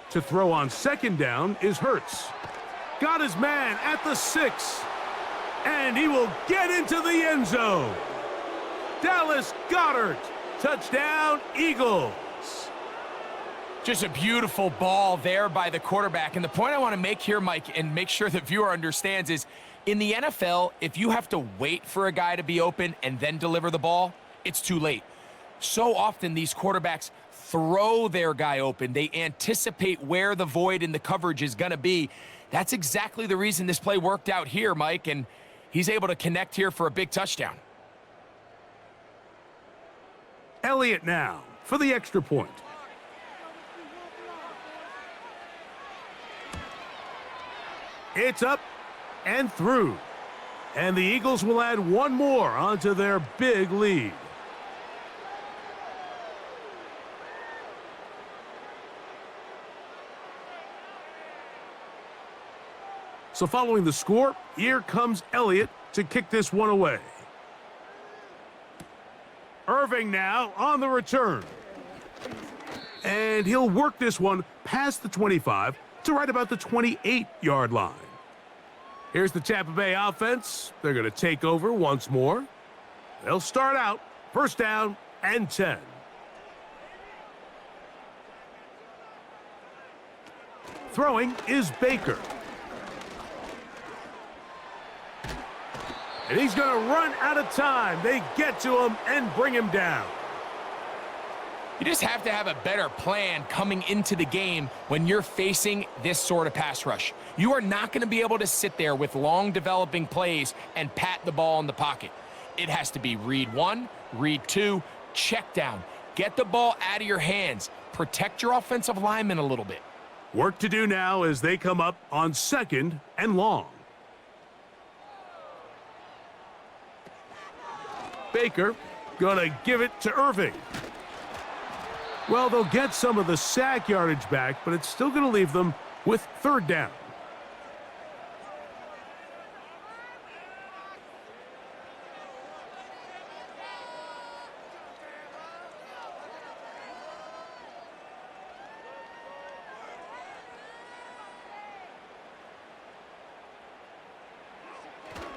To throw on 2nd down is Hurts. Got his man at the 6. And he will get into the end zone. Dallas Goedert. Touchdown, Eagles. Just a beautiful ball there by the quarterback. And the point I want to make here, Mike, and make sure the viewer understands is, in the NFL, if you have to wait for a guy to be open and then deliver the ball, it's too late. So often these quarterbacks throw their guy open. They anticipate where the void in the coverage is going to be. That's exactly the reason this play worked out here, Mike, and he's able to connect here for a big touchdown. Elliott now for the extra point. It's up and through. And the Eagles will add one more onto their big lead. So following the score, here comes Elliott to kick this one away. Irving now on the return. And he'll work this one past the 25 to right about the 28-yard line. Here's the Tampa Bay offense. They're going to take over once more. They'll start out 1st down and 10. Throwing is Baker. And he's going to run out of time. They get to him and bring him down. You just have to have a better plan coming into the game when you're facing this sort of pass rush. You are not going to be able to sit there with long developing plays and pat the ball in the pocket. It has to be read 1, read 2, check down. Get the ball out of your hands. Protect your offensive linemen a little bit. Work to do now as they come up on 2nd and long. Baker gonna give it to Irving. Well, they'll get some of the sack yardage back, but it's still gonna leave them with 3rd down.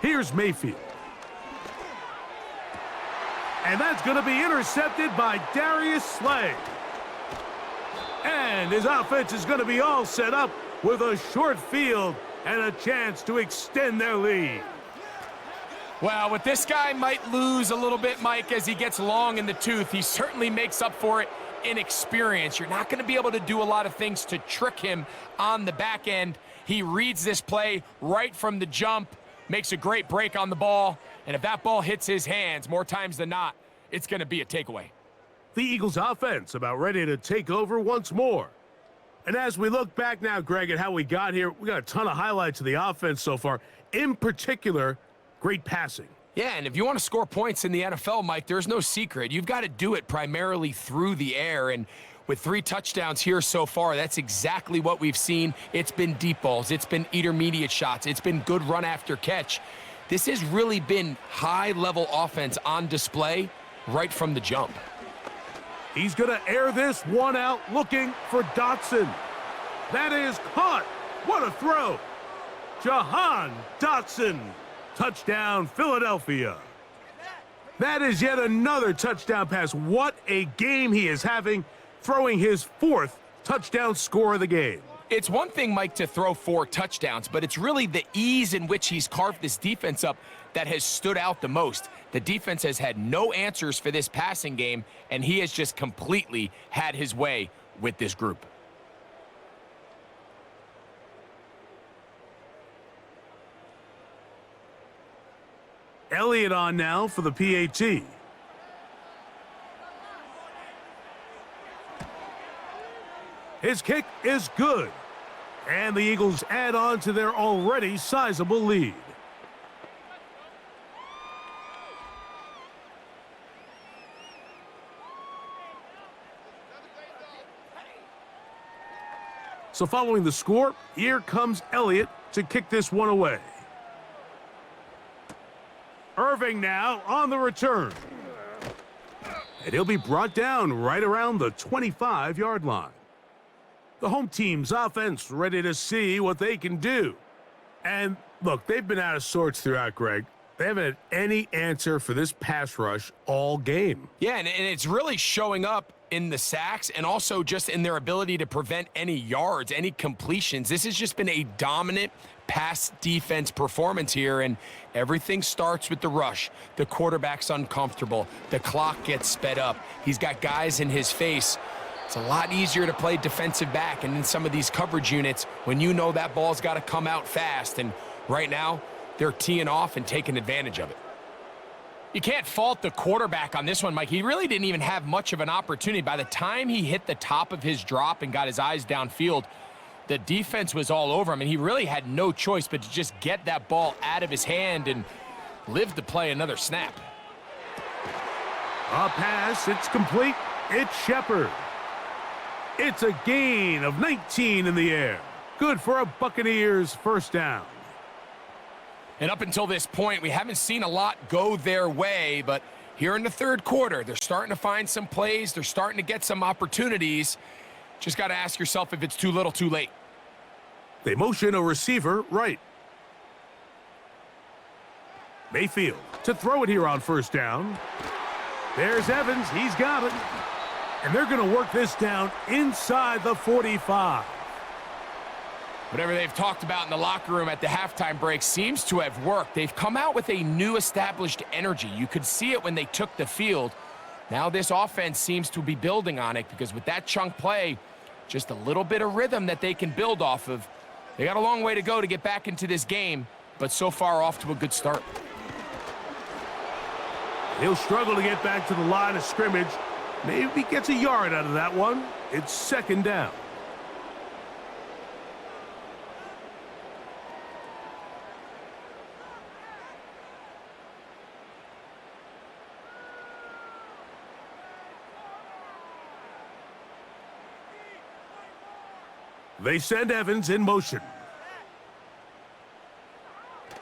Here's Mayfield. And that's going to be intercepted by Darius Slay. And his offense is going to be all set up with a short field and a chance to extend their lead. Well, what this guy might lose a little bit, Mike, as he gets long in the tooth, he certainly makes up for it in experience. You're not going to be able to do a lot of things to trick him on the back end. He reads this play right from the jump, makes a great break on the ball, and if that ball hits his hands more times than not, it's going to be a takeaway. The Eagles offense about ready to take over once more. And as we look back now, Greg, at how we got here, we got a ton of highlights of the offense so far. In particular, great passing. Yeah, and if you want to score points in the NFL, Mike, there's no secret. You've got to do it primarily through the air, and with 3 touchdowns here so far, that's exactly what we've seen. It's been deep balls. It's been intermediate shots. It's been good run after catch. This has really been high-level offense on display right from the jump. He's going to air this one out, looking for Dotson. That is caught. What a throw. Jahan Dotson. Touchdown, Philadelphia. That is yet another touchdown pass. What a game he is having, throwing his 4th touchdown score of the game. It's one thing, Mike, to throw 4 touchdowns, but it's really the ease in which he's carved this defense up that has stood out the most. The defense has had no answers for this passing game, and he has just completely had his way with this group. Elliott on now for the PAT. His kick is good. And the Eagles add on to their already sizable lead. So following the score, here comes Elliott to kick this one away. Irving now on the return. And he'll be brought down right around the 25-yard line. The home team's offense ready to see what they can do. And look, they've been out of sorts throughout, Greg. They haven't had any answer for this pass rush all game. Yeah, and it's really showing up in the sacks and also just in their ability to prevent any yards, any completions. This has just been a dominant pass defense performance here, and everything starts with the rush. The quarterback's uncomfortable. The clock gets sped up. He's got guys in his face. It's a lot easier to play defensive back and in some of these coverage units when you know that ball's got to come out fast, and right now they're teeing off and taking advantage of it. You can't fault the quarterback on this one, Mike. He really didn't even have much of an opportunity. By the time he hit the top of his drop and got his eyes downfield, the defense was all over him, and he really had no choice but to just get that ball out of his hand and live to play another snap. A pass, it's complete. It's Shepard. It's a gain of 19 in the air. Good for a Buccaneers first down. And up until this point, we haven't seen a lot go their way, but here in the third quarter, they're starting to find some plays. They're starting to get some opportunities. Just got to ask yourself if it's too little, too late. They motion a receiver right. Mayfield to throw it here on first down. There's Evans. He's got it. And they're going to work this down inside the 45. Whatever they've talked about in the locker room at the halftime break seems to have worked. They've come out with a new established energy. You could see it when they took the field. Now this offense seems to be building on it because with that chunk play, just a little bit of rhythm that they can build off of. They got a long way to go to get back into this game, but so far off to a good start. He'll struggle to get back to the line of scrimmage. Maybe he gets a yard out of that one. It's second down. They send Evans in motion.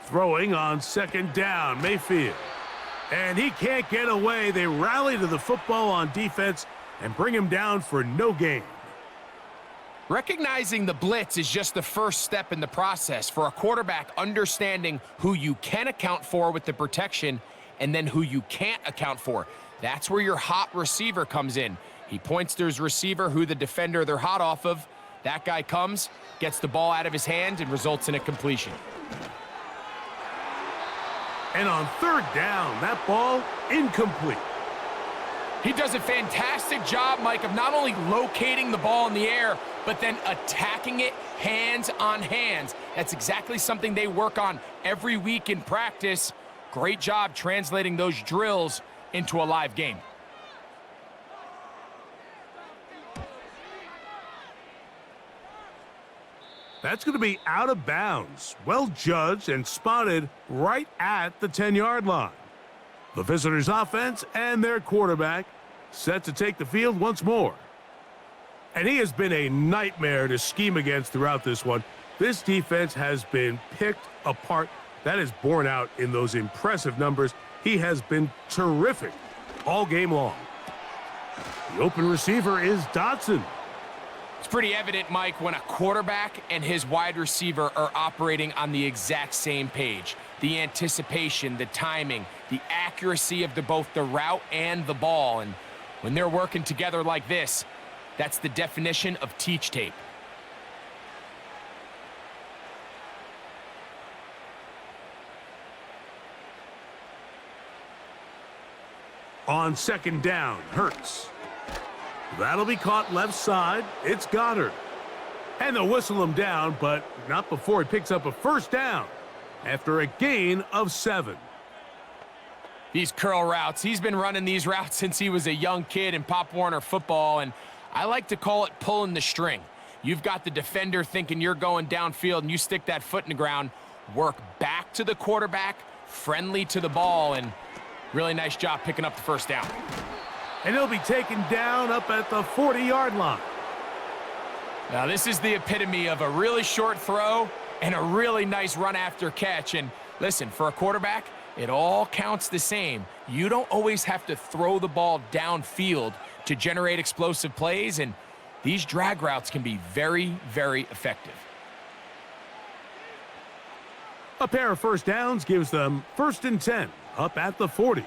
Throwing on second down, Mayfield. And he can't get away. They rally to the football on defense and bring him down for no gain. Recognizing the blitz is just the first step in the process for a quarterback, understanding who you can account for with the protection and then who you can't account for. That's where your hot receiver comes in. He points to his receiver, who the defender they're hot off of. That guy comes, gets the ball out of his hand, and results in a completion. And on third down, that ball incomplete. He does a fantastic job, Mike, of not only locating the ball in the air, but then attacking it hands on hands. That's exactly something they work on every week in practice. Great job translating those drills into a live game. That's going to be out of bounds. Well judged and spotted right at the 10-yard line. The visitors' offense and their quarterback set to take the field once more. And he has been a nightmare to scheme against throughout this one. This defense has been picked apart. That is borne out in those impressive numbers. He has been terrific all game long. The open receiver is Dotson. It's pretty evident, Mike, when a quarterback and his wide receiver are operating on the exact same page. The anticipation, the timing, the accuracy of both the route and the ball. And when they're working together like this, that's the definition of teach tape. On second down, Hurts. That'll be caught left side. It's Goddard. And they'll whistle him down, but not before he picks up a first down after a gain of 7. These curl routes, he's been running these routes since he was a young kid in Pop Warner football, and I like to call it pulling the string. You've got the defender thinking you're going downfield, and you stick that foot in the ground, work back to the quarterback, friendly to the ball, and really nice job picking up the first down. And he'll be taken down up at the 40-yard line. Now, this is the epitome of a really short throw and a really nice run after catch. And listen, for a quarterback, it all counts the same. You don't always have to throw the ball downfield to generate explosive plays, and these drag routes can be very, very effective. A pair of first downs gives them 1st and 10 up at the 40.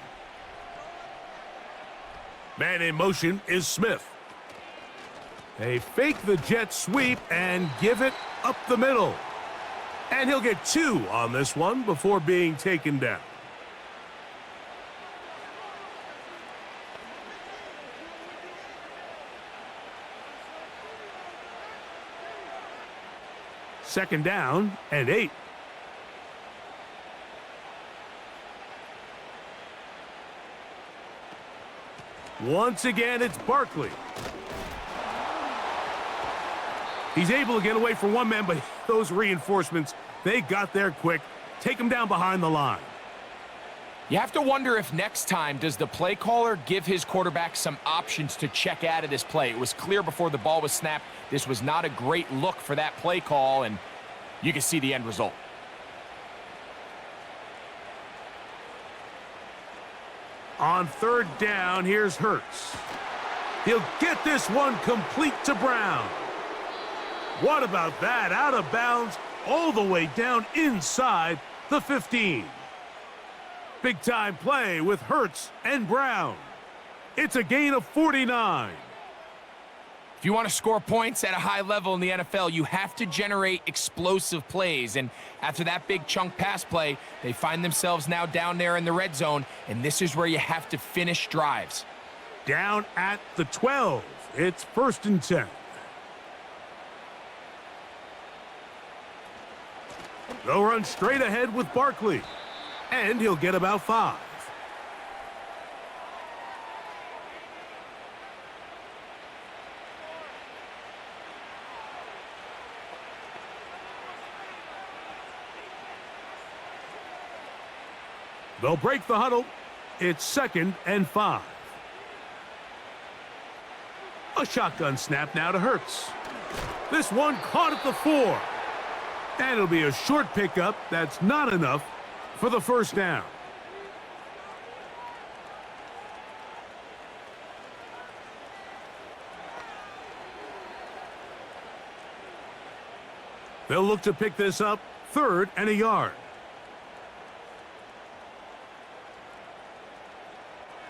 Man in motion is Smith. They fake the jet sweep and give it up the middle. And he'll get 2 on this one before being taken down. Second down and 8. Once again, it's Barkley. He's able to get away from one man, but those reinforcements, they got there quick. Take him down behind the line. You have to wonder if next time, does the play caller give his quarterback some options to check out of this play? It was clear before the ball was snapped, this was not a great look for that play call, and you can see the end result. On third down, here's Hurts. He'll get this one complete to Brown. What about that? Out of bounds, all the way down inside the 15. Big-time play with Hurts and Brown. It's a gain of 49. If you want to score points at a high level in the NFL, you have to generate explosive plays. And after that big chunk pass play, they find themselves now down there in the red zone, and this is where you have to finish drives. Down at the 12. It's 1st and 10. They'll run straight ahead with Barkley, and he'll get about 5. They'll break the huddle. It's 2nd and 5. A shotgun snap now to Hurts. This one caught at the 4. And it'll be a short pickup. That's not enough for the first down. They'll look to pick this up, 3rd and a yard.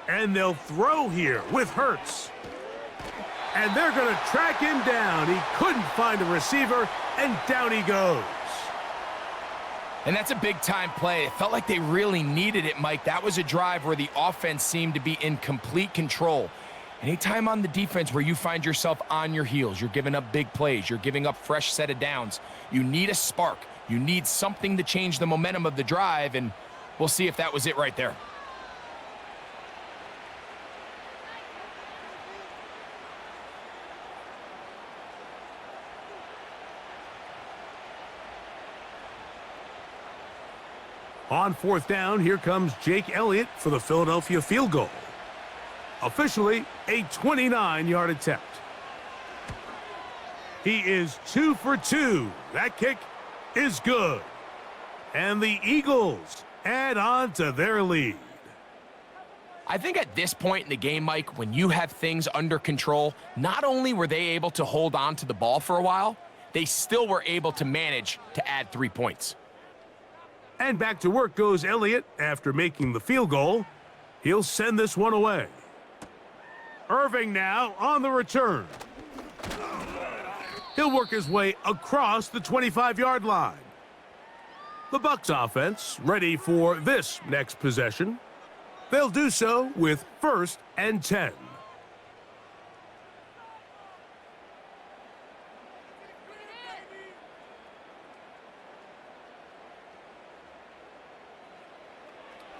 And they'll throw here with Hurts. And they're going to track him down. He couldn't find a receiver, and down he goes. And that's a big-time play. It felt like they really needed it, Mike. That was a drive where the offense seemed to be in complete control. Anytime on the defense where you find yourself on your heels, you're giving up big plays, you're giving up fresh set of downs, you need a spark. You need something to change the momentum of the drive, and we'll see if that was it right there. On 4th down, here comes Jake Elliott for the Philadelphia field goal. Officially, a 29-yard attempt. He is 2 for 2. That kick is good. And the Eagles add on to their lead. I think at this point in the game, Mike, when you have things under control, not only were they able to hold on to the ball for a while, they still were able to manage to add 3 points. And back to work goes Elliott after making the field goal. He'll send this one away. Irving now on the return. He'll work his way across the 25-yard line. The Bucs offense ready for this next possession. They'll do so with 1st and 10.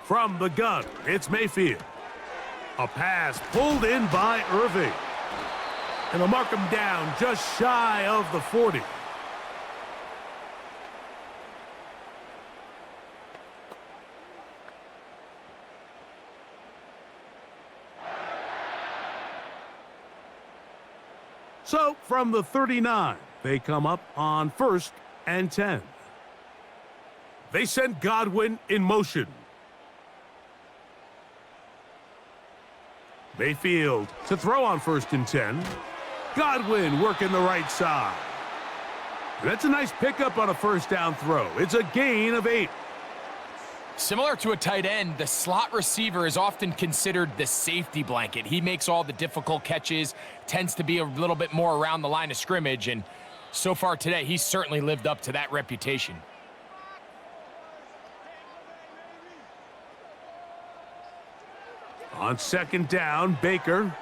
From the gun, it's Mayfield. A pass pulled in by Irving. And they'll mark him down just shy of the 40. So, from the 39, they come up on 1st and 10. They send Godwin in motion. Mayfield to throw on 1st and 10. Godwin working the right side. And that's a nice pickup on a 1st down throw. It's a gain of 8. Similar to a tight end, the slot receiver is often considered the safety blanket. He makes all the difficult catches, tends to be a little bit more around the line of scrimmage, and so far today, he's certainly lived up to that reputation. On 2nd down, Baker.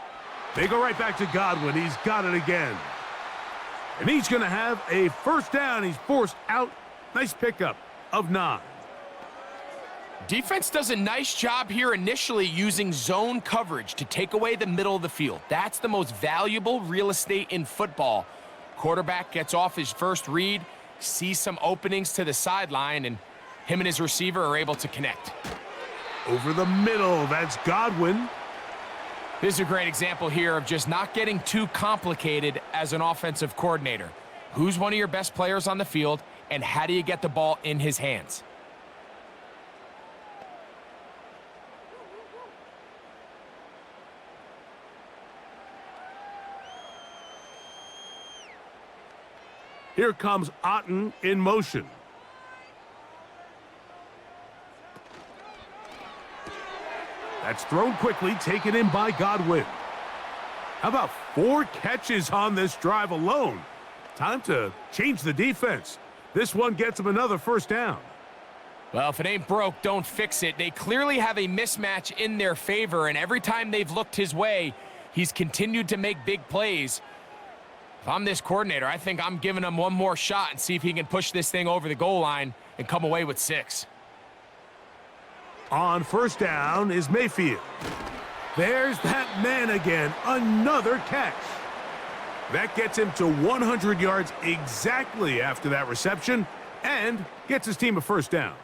They go right back to Godwin. He's got it again. And he's going to have a 1st down. He's forced out. Nice pickup of 9. Defense does a nice job here initially using zone coverage to take away the middle of the field. That's the most valuable real estate in football. Quarterback gets off his first read, sees some openings to the sideline, and him and his receiver are able to connect. Over the middle, that's Godwin. This is a great example here of just not getting too complicated as an offensive coordinator. Who's one of your best players on the field, and how do you get the ball in his hands? Here comes Otten in motion. That's thrown quickly, taken in by Godwin. How about 4 catches on this drive alone? Time to change the defense. This one gets him another 1st down. Well, if it ain't broke, don't fix it. They clearly have a mismatch in their favor, and every time they've looked his way, he's continued to make big plays. If I'm this coordinator, I think I'm giving him one more shot and see if he can push this thing over the goal line and come away with 6. On 1st down is Mayfield. There's that man again. Another catch. That gets him to 100 yards exactly after that reception and gets his team a 1st down.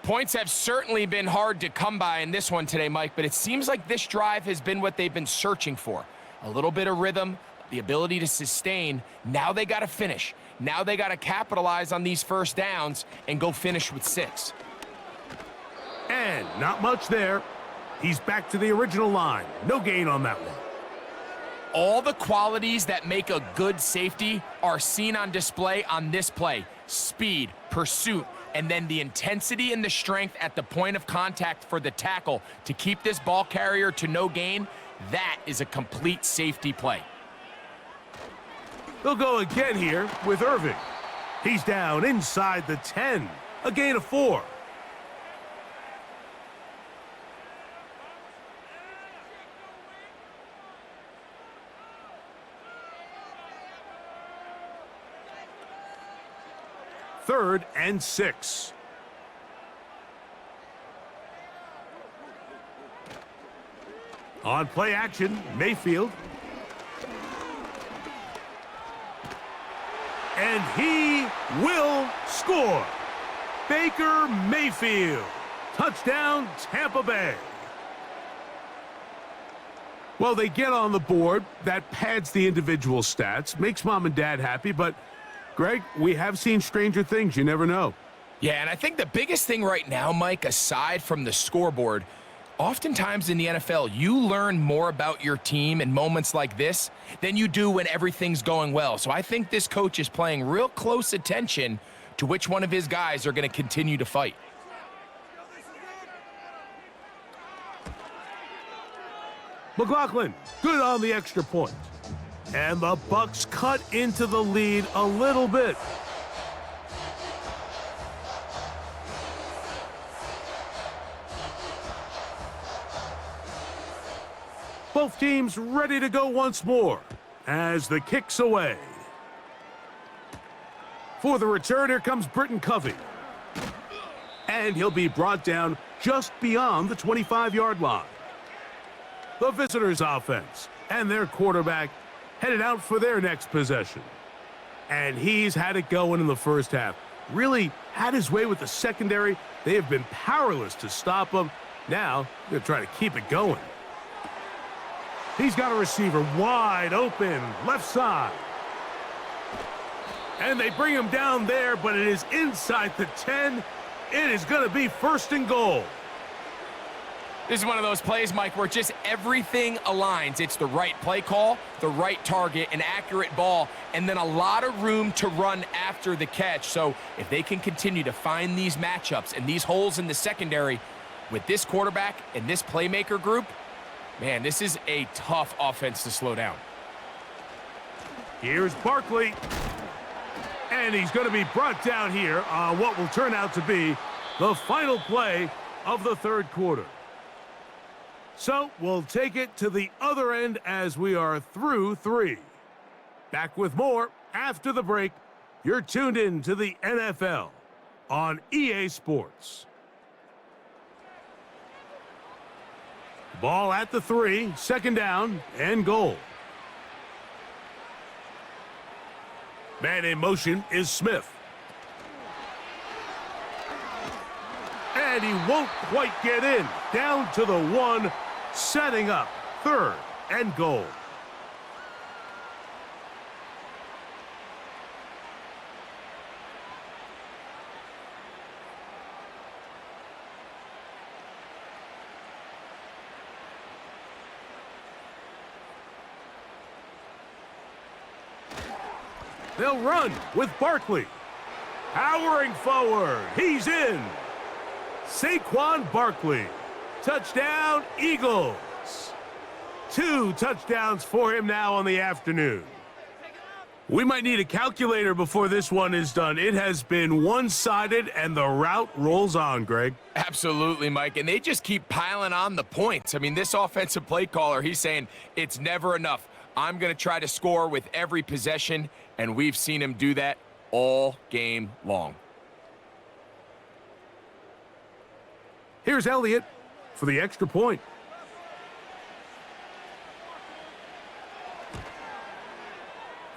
Points have certainly been hard to come by in this one today, Mike, but it seems like this drive has been what they've been searching for. A little bit of rhythm, the ability to sustain. Now they got to finish. Now they got to capitalize on these 1st downs and go finish with 6. And not much there. He's back to the original line. No gain on that one. all the qualities that make a good safety are seen on display on this play. Speed, pursuit, and then the intensity and the strength at the point of contact for the tackle to keep this ball carrier to no gain. That is a complete safety play. They'll go again here with Irving. He's down inside the 10. A gain of 4. Third and 6. On play action, Mayfield. And he will score. Baker Mayfield. Touchdown, Tampa Bay. Well, they get on the board. That pads the individual stats, makes mom and dad happy, but Greg, we have seen stranger things. You never know. Yeah, and I think the biggest thing right now, Mike, aside from the scoreboard, oftentimes in the NFL, you learn more about your team in moments like this than you do when everything's going well. So I think this coach is paying real close attention to which one of his guys are going to continue to fight. McLaughlin, good on the extra point. And the Bucs cut into the lead a little bit. Both teams ready to go once more as the kick's away. For the return, here comes Britton Covey. And he'll be brought down just beyond the 25-yard line. The visitors' offense and their quarterback headed out for their next possession. And he's had it going in the first half. Really had his way with the secondary. They have been powerless to stop him. Now, they're trying to keep it going. He's got a receiver wide open, left side. And they bring him down there, but it is inside the 10. It is going to be first and goal. This is one of those plays, Mike, where just everything aligns. It's the right play call, the right target, an accurate ball, and then a lot of room to run after the catch. So if they can continue to find these matchups and these holes in the secondary with this quarterback and this playmaker group, man, this is a tough offense to slow down. Here's Barkley. And he's going to be brought down here on what will turn out to be the final play of the third quarter. So we'll take it to the other end as we are through 3. Back with more after the break. You're tuned in to the NFL on EA Sports. Ball at the 3, second down and goal. Man in motion is Smith. And he won't quite get in. Down to the 1, setting up third and goal. They'll run with Barkley. Powering forward. He's in. Saquon Barkley. Touchdown, Eagles. 2 touchdowns for him now on the afternoon. We might need a calculator before this one is done. It has been one-sided, and the route rolls on, Greg. Absolutely, Mike, and they just keep piling on the points. I mean, this offensive play caller, he's saying it's never enough. I'm going to try to score with every possession, and we've seen him do that all game long. Here's Elliott for the extra point.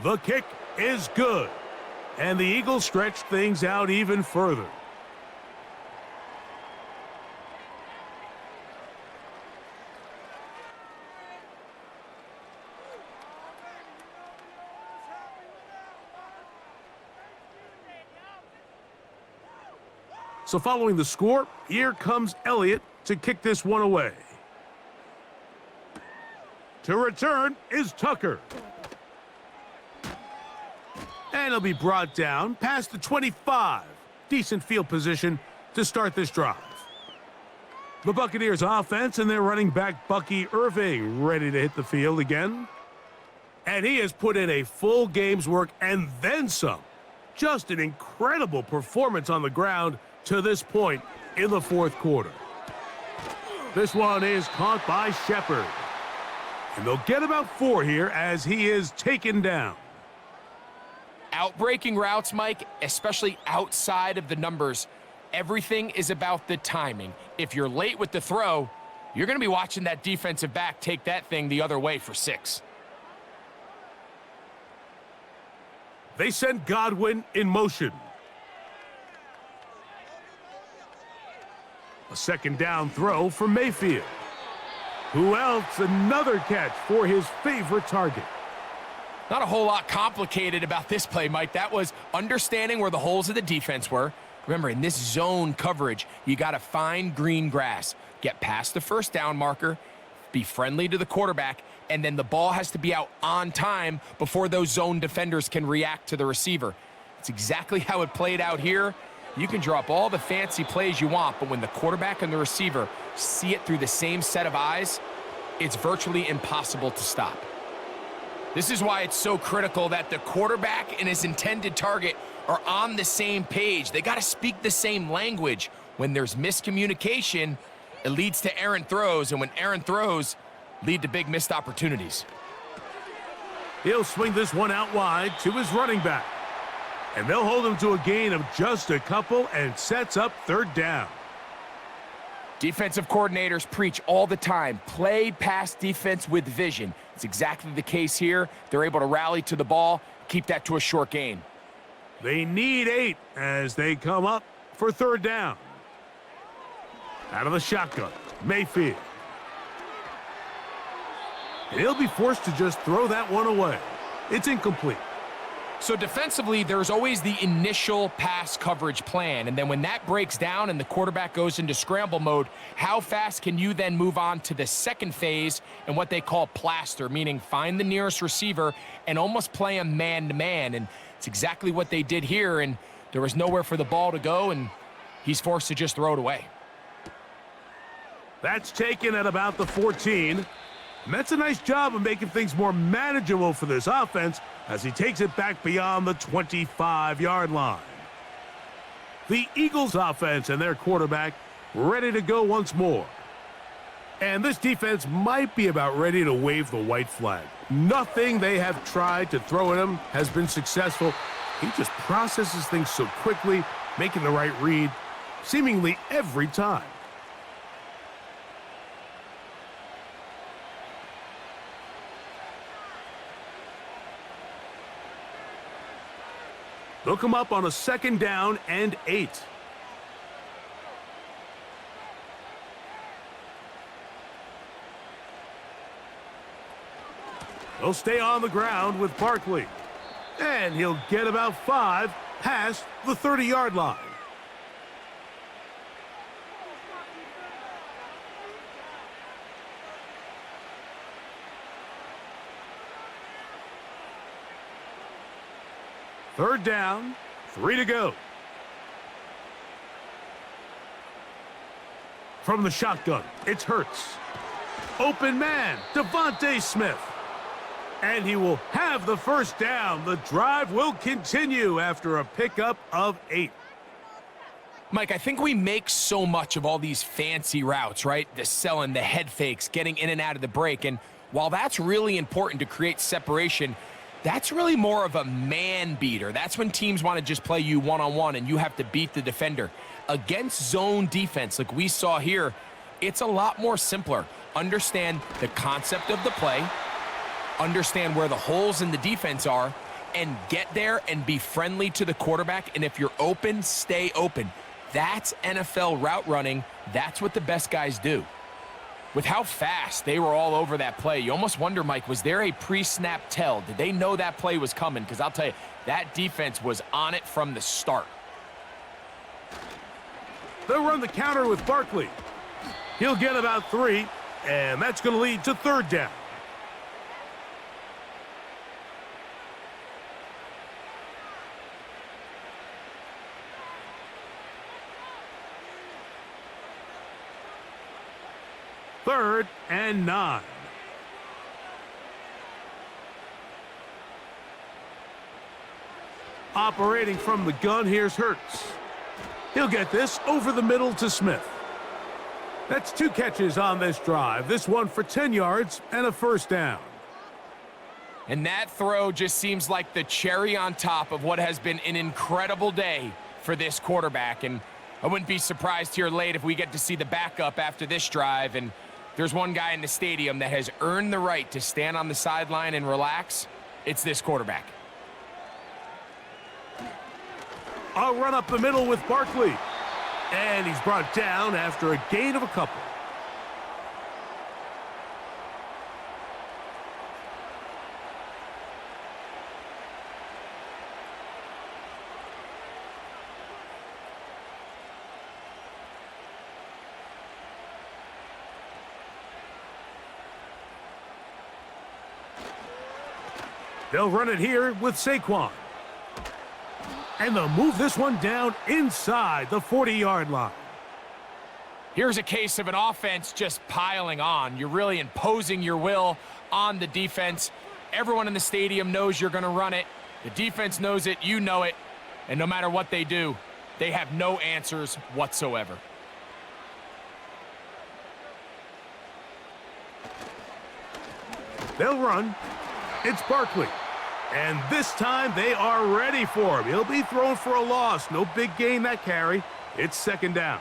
The kick is good, and the Eagles stretch things out even further. So following the score, here comes Elliott to kick this one away. To return is Tucker. And he'll be brought down past the 25. Decent field position to start this drive. The Buccaneers offense and their running back Bucky Irving ready to hit the field again. And he has put in a full game's work and then some. Just an incredible performance on the ground to this point in the fourth quarter. This one is caught by Shepard. And they'll get about 4 here as he is taken down. Outbreaking routes, Mike, especially outside of the numbers, everything is about the timing. If you're late with the throw, you're going to be watching that defensive back take that thing the other way for 6. They send Godwin in motion. A second down throw for Mayfield. Who else? Another catch for his favorite target. Not a whole lot complicated about this play, Mike. That was understanding where the holes of the defense were. Remember, in this zone coverage, you got to find green grass, get past the first down marker, be friendly to the quarterback, and then the ball has to be out on time before those zone defenders can react to the receiver. It's exactly how it played out here. You can draw up all the fancy plays you want, but when the quarterback and the receiver see it through the same set of eyes, it's virtually impossible to stop. This is why it's so critical that the quarterback and his intended target are on the same page. They got to speak the same language. When there's miscommunication, it leads to errant throws, and when errant throws lead to big missed opportunities. He'll swing this one out wide to his running back. And they'll hold him to a gain of just a couple and sets up third down. Defensive coordinators preach all the time, play pass defense with vision. It's exactly the case here. They're able to rally to the ball, keep that to a short gain. They need 8 as they come up for third down. Out of the shotgun, Mayfield. And he'll be forced to just throw that one away. It's incomplete. So defensively, there's always the initial pass coverage plan, and then when that breaks down and the quarterback goes into scramble mode, how fast can you then move on to the second phase and what they call plaster, meaning find the nearest receiver and almost play him man-to-man, and it's exactly what they did here, and there was nowhere for the ball to go, and he's forced to just throw it away. That's taken at about the 14. And that's a nice job of making things more manageable for this offense as he takes it back beyond the 25-yard line. The Eagles offense and their quarterback ready to go once more. And this defense might be about ready to wave the white flag. Nothing they have tried to throw at him has been successful. He just processes things so quickly, making the right read seemingly every time. They'll come up on a second down and 8. They'll stay on the ground with Barkley. And he'll get about 5 past the 30-yard line. Third down, 3 to go. From the shotgun, it's Hurts. Open man, Devontae Smith. And he will have the first down. The drive will continue after a pickup of 8. Mike, I think we make so much of all these fancy routes, right? The selling, the head fakes, getting in and out of the break. And while that's really important to create separation, that's really more of a man beater. That's when teams want to just play you one-on-one and you have to beat the defender. Against zone defense, like we saw here, it's a lot more simpler. Understand the concept of the play, understand where the holes in the defense are, and get there and be friendly to the quarterback. And if you're open, stay open. That's NFL route running. That's what the best guys do. With how fast they were all over that play, you almost wonder, Mike, was there a pre-snap tell? Did they know that play was coming? Because I'll tell you, that defense was on it from the start. They'll run the counter with Barkley. He'll get about 3, and that's going to lead to third down. 3rd and 9. Operating from the gun, here's Hurts. He'll get this over the middle to Smith. That's 2 catches on this drive. This one for 10 yards and a 1st down. And that throw just seems like the cherry on top of what has been an incredible day for this quarterback. And I wouldn't be surprised here late if we get to see the backup after this drive. And there's one guy in the stadium that has earned the right to stand on the sideline and relax. It's this quarterback. A run up the middle with Barkley. And he's brought down after a gain of a couple. They'll run it here with Saquon. And they'll move this one down inside the 40-yard line. Here's a case of an offense just piling on. You're really imposing your will on the defense. Everyone in the stadium knows you're going to run it. The defense knows it, you know it. And no matter what they do, they have no answers whatsoever. They'll run. It's Barkley. And this time they are ready for him. He'll be thrown for a loss. No big gain that carry. It's 2nd down.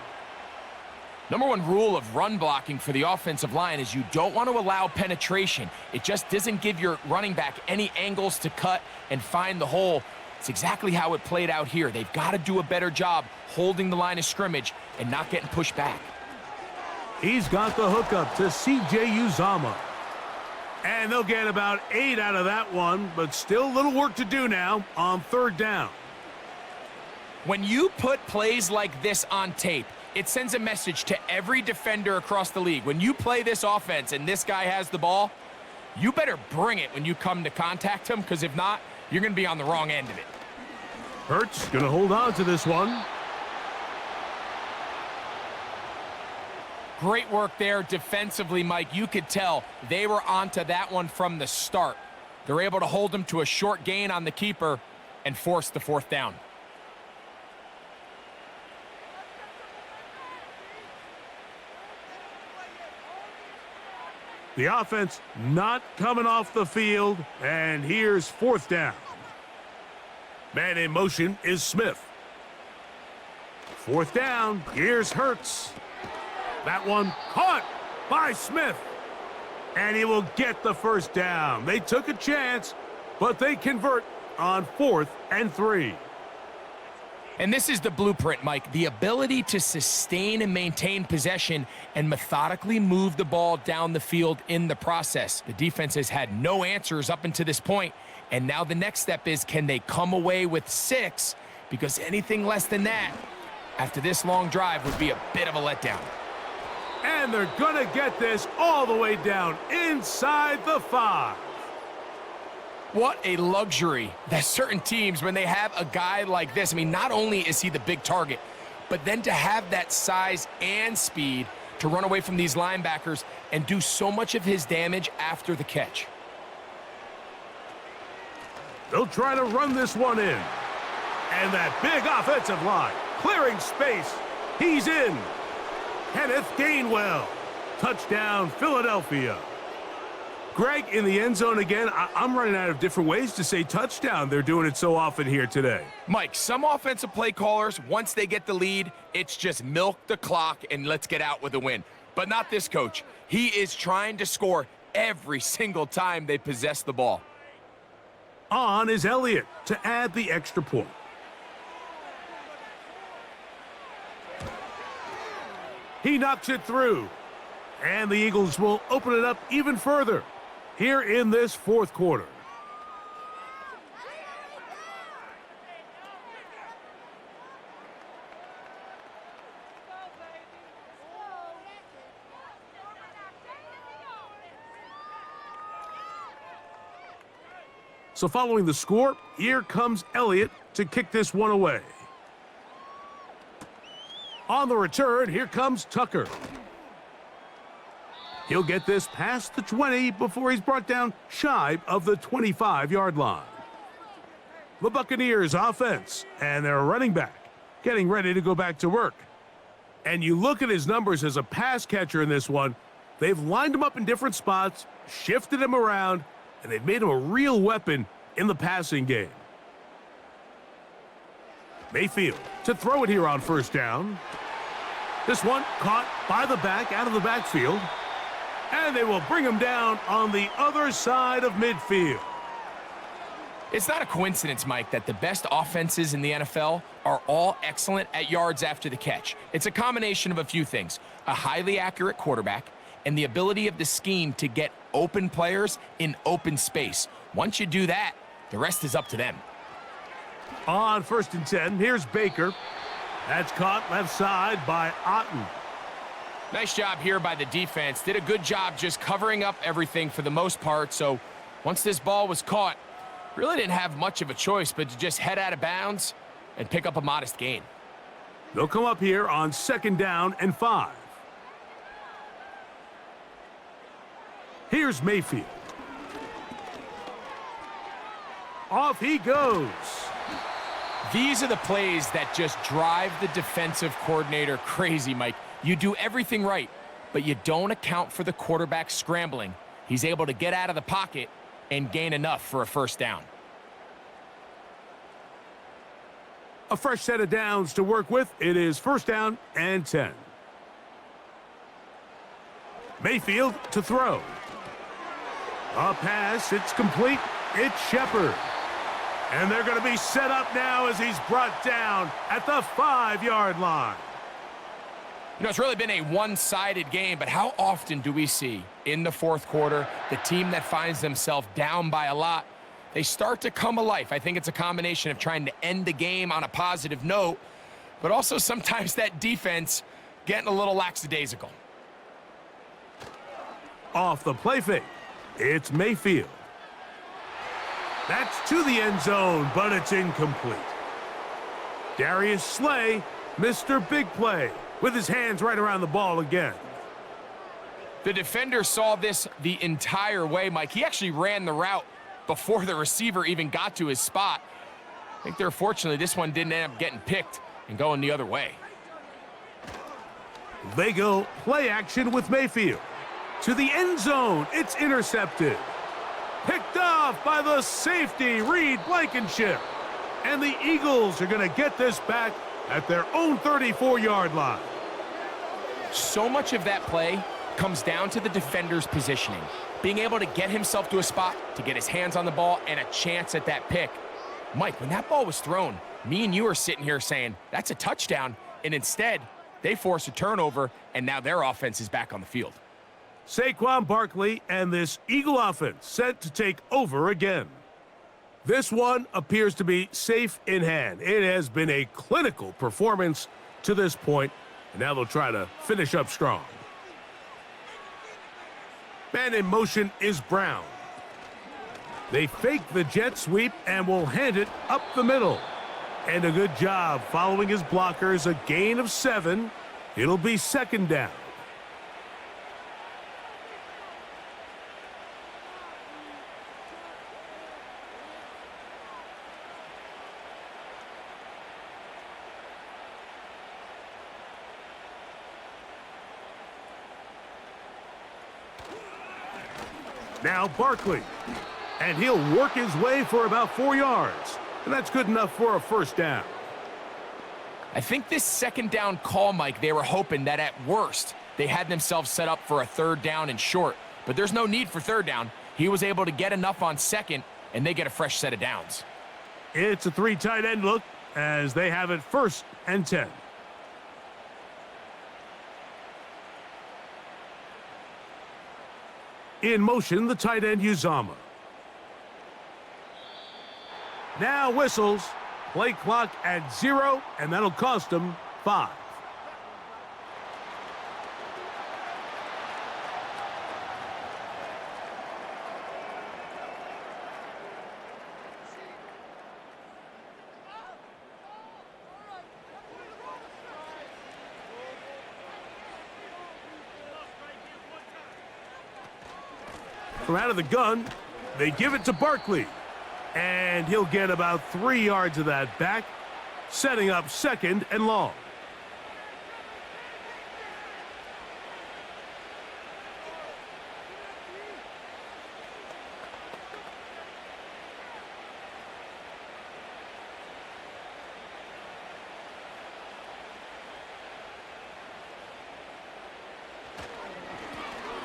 Number 1 rule of run blocking for the offensive line is you don't want to allow penetration. It just doesn't give your running back any angles to cut and find the hole. It's exactly how it played out here. They've got to do a better job holding the line of scrimmage and not getting pushed back. He's got the hookup to C.J. Uzomah. And they'll get about 8 out of that one, but still little work to do now on 3rd down. When you put plays like this on tape, it sends a message to every defender across the league. When you play this offense and this guy has the ball, you better bring it when you come to contact him, because if not, you're going to be on the wrong end of it. Hurts going to hold on to this one. Great work there defensively, Mike. You could tell they were onto that one from the start. They're able to hold him to a short gain on the keeper and force the 4th down. The offense not coming off the field, and here's 4th down. Man in motion is Smith. 4th down, here's Hurts. That one caught by Smith. And he will get the 1st down. They took a chance, but they convert on 4th and 3. And this is the blueprint, Mike. The ability to sustain and maintain possession and methodically move the ball down the field in the process. The defense has had no answers up until this point, and now the next step is, can they come away with 6? Because anything less than that, after this long drive, would be a bit of a letdown. And they're going to get this all the way down inside the 5. What a luxury that certain teams, when they have a guy like this, I mean, not only is he the big target, but then to have that size and speed to run away from these linebackers and do so much of his damage after the catch. They'll try to run this one in. And that big offensive line clearing space. He's in. Kenneth Gainwell. Touchdown, Philadelphia. Greg in the end zone again. I'm running out of different ways to say touchdown. They're doing it so often here today. Mike, some offensive play callers, once they get the lead, it's just milk the clock and let's get out with a win. But not this coach. He is trying to score every single time they possess the ball. On is Elliott to add the extra point. He knocks it through. And the Eagles will open it up even further here in this 4th quarter. So following the score, here comes Elliott to kick this one away. On the return, here comes Tucker. He'll get this past the 20 before he's brought down shy of the 25-yard line. The Buccaneers offense and their running back getting ready to go back to work. And you look at his numbers as a pass catcher in this one, they've lined him up in different spots, shifted him around, and they've made him a real weapon in the passing game. Mayfield to throw it here on first down. This one caught by the back out of the backfield. And they will bring him down on the other side of midfield. It's not a coincidence, Mike, that the best offenses in the NFL are all excellent at yards after the catch. It's a combination of a few things: a highly accurate quarterback and the ability of the scheme to get open players in open space. Once you do that, the rest is up to them. On 1st and 10, here's Baker. That's caught left side by Otten. Nice job here by the defense. Did a good job just covering up everything for the most part. So once this ball was caught, really didn't have much of a choice but to just head out of bounds and pick up a modest gain. They'll come up here on 2nd down and 5. Here's Mayfield. Off he goes. These are the plays that just drive the defensive coordinator crazy, Mike. You do everything right, but you don't account for the quarterback scrambling. He's able to get out of the pocket and gain enough for a first down. A fresh set of downs to work with. It is 1st down and 10. Mayfield to throw. A pass, it's complete. It's Shepard. And they're going to be set up now as he's brought down at the 5-yard line. You know, it's really been a one-sided game, but how often do we see in the 4th quarter the team that finds themselves down by a lot, they start to come alive? I think it's a combination of trying to end the game on a positive note, but also sometimes that defense getting a little lackadaisical. Off the play fake, it's Mayfield. That's to the end zone, but it's incomplete. Darius Slay, Mr. Big Play, with his hands right around the ball again. The defender saw this the entire way, Mike. He actually ran the route before the receiver even got to his spot. I think they're fortunately this one didn't end up getting picked and going the other way. They go play action with Mayfield. To the end zone, it's intercepted. Picked off by the safety, Reed Blankenship. And the Eagles are going to get this back at their own 34-yard line. So much of that play comes down to the defender's positioning, being able to get himself to a spot, to get his hands on the ball, and a chance at that pick. Mike, when that ball was thrown, me and you are sitting here saying, that's a touchdown, and instead, they force a turnover, and now their offense is back on the field. Saquon Barkley and this Eagle offense set to take over again. This one appears to be safe in hand. It has been a clinical performance to this point, and now they'll try to finish up strong. Man in motion is Brown. They fake the jet sweep and will hand it up the middle. And a good job following his blockers, a gain of 7. It'll be 2nd down. Now Barkley, and he'll work his way for about 4 yards, and that's good enough for a first down. I think this 2nd down call, Mike, they were hoping that at worst they had themselves set up for a 3rd down and short, but there's no need for 3rd down. He was able to get enough on 2nd, and they get a fresh set of downs. It's a 3 tight end look as they have it 1st and 10. In motion, the tight end Uzama. Now whistles. Play clock at 0, and that'll cost them 5. From out of the gun, they give it to Barkley. And he'll get about 3 yards of that back, setting up 2nd and long.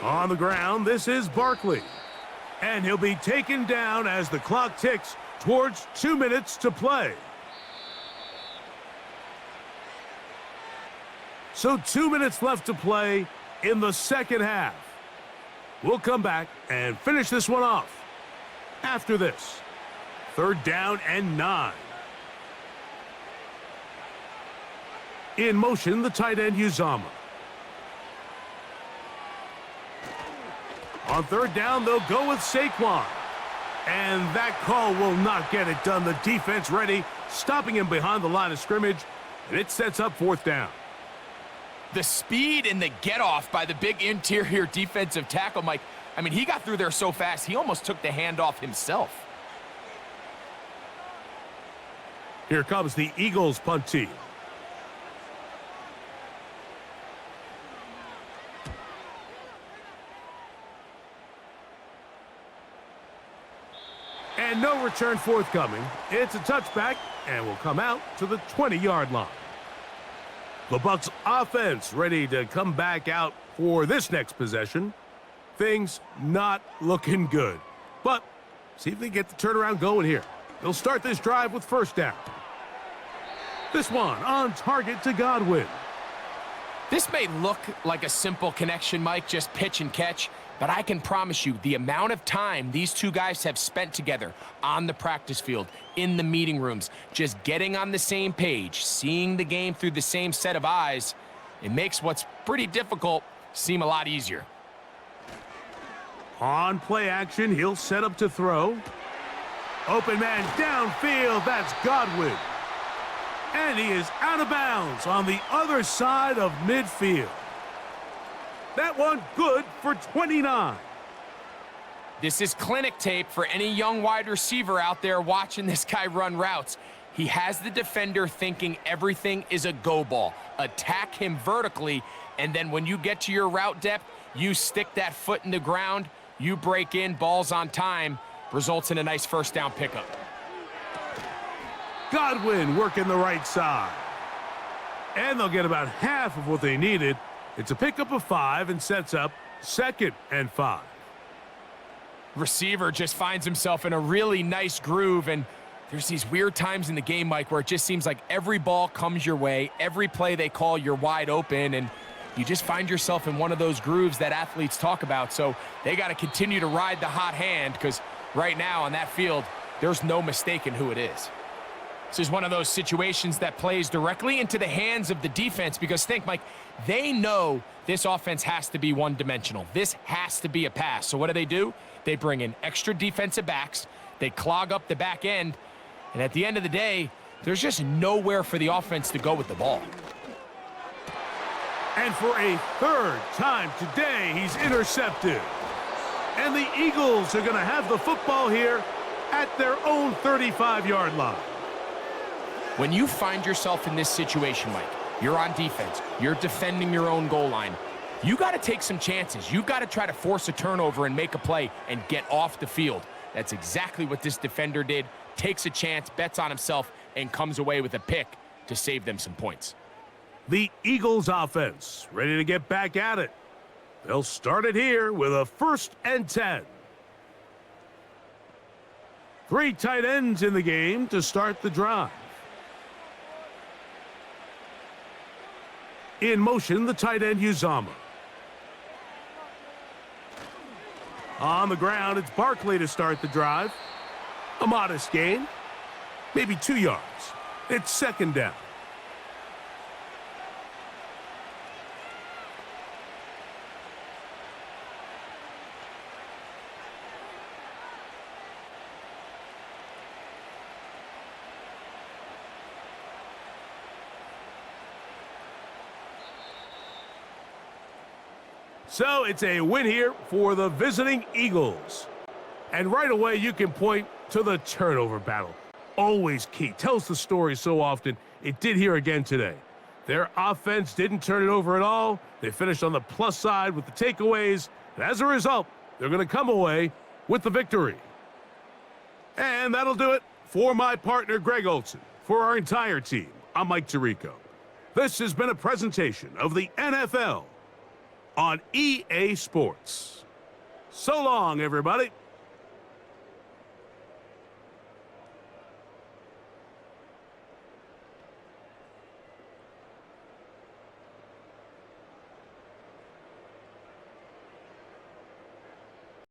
On the ground, this is Barkley. And he'll be taken down as the clock ticks towards 2 minutes to play. So 2 minutes left to play in the second half. We'll come back and finish this one off after this. 3rd down and 9. In motion, the tight end Uzama. On 3rd down, they'll go with Saquon. And that call will not get it done. The defense ready, stopping him behind the line of scrimmage, and it sets up 4th down. The speed and the get-off by the big interior defensive tackle, Mike. I mean, he got through there so fast, he almost took the handoff himself. Here comes the Eagles punt team. And no return forthcoming. It's a touchback, and will come out to the 20-yard line. The Bucs offense ready to come back out for this next possession. Things not looking good. But see if they get the turnaround going here. They'll start this drive with 1st down. This one on target to Godwin. This may look like a simple connection, Mike, just pitch and catch, but I can promise you the amount of time these two guys have spent together on the practice field, in the meeting rooms, just getting on the same page, seeing the game through the same set of eyes, it makes what's pretty difficult seem a lot easier. On play action, he'll set up to throw. Open man downfield, that's Godwin. And he is out of bounds on the other side of midfield. That one good for 29. This is clinic tape for any young wide receiver out there watching this guy run routes. He has the defender thinking everything is a go ball. Attack him vertically, and then when you get to your route depth, you stick that foot in the ground, you break in, balls on time, results in a nice 1st down pickup. Godwin working the right side. And they'll get about half of what they needed. It's a pickup of 5 and sets up 2nd and 5. Receiver just finds himself in a really nice groove, and there's these weird times in the game, Mike, where it just seems like every ball comes your way, every play they call, you're wide open, and you just find yourself in one of those grooves that athletes talk about. So they got to continue to ride the hot hand, because right now on that field, there's no mistaking who it is. This is one of those situations that plays directly into the hands of the defense, because think, Mike, they know this offense has to be one-dimensional. This has to be a pass. So what do? They bring in extra defensive backs. They clog up the back end. And at the end of the day, there's just nowhere for the offense to go with the ball. And for a 3rd time today, he's intercepted. And the Eagles are going to have the football here at their own 35-yard line. When you find yourself in this situation, Mike, you're on defense, you're defending your own goal line, you got to take some chances. You got to try to force a turnover and make a play and get off the field. That's exactly what this defender did. Takes a chance, bets on himself, and comes away with a pick to save them some points. The Eagles offense ready to get back at it. They'll start it here with a 1st and 10. 3 tight ends in the game to start the drive. In motion, the tight end Uzama. On the ground, it's Barkley to start the drive. A modest gain, maybe 2 yards. It's 2nd down. So it's a win here for the visiting Eagles. And right away, you can point to the turnover battle. Always key. Tells the story so often. It did here again today. Their offense didn't turn it over at all. They finished on the plus side with the takeaways. And as a result, they're going to come away with the victory. And that'll do it for my partner, Greg Olson. For our entire team, I'm Mike Tirico. This has been a presentation of the NFL on EA Sports. So long, everybody.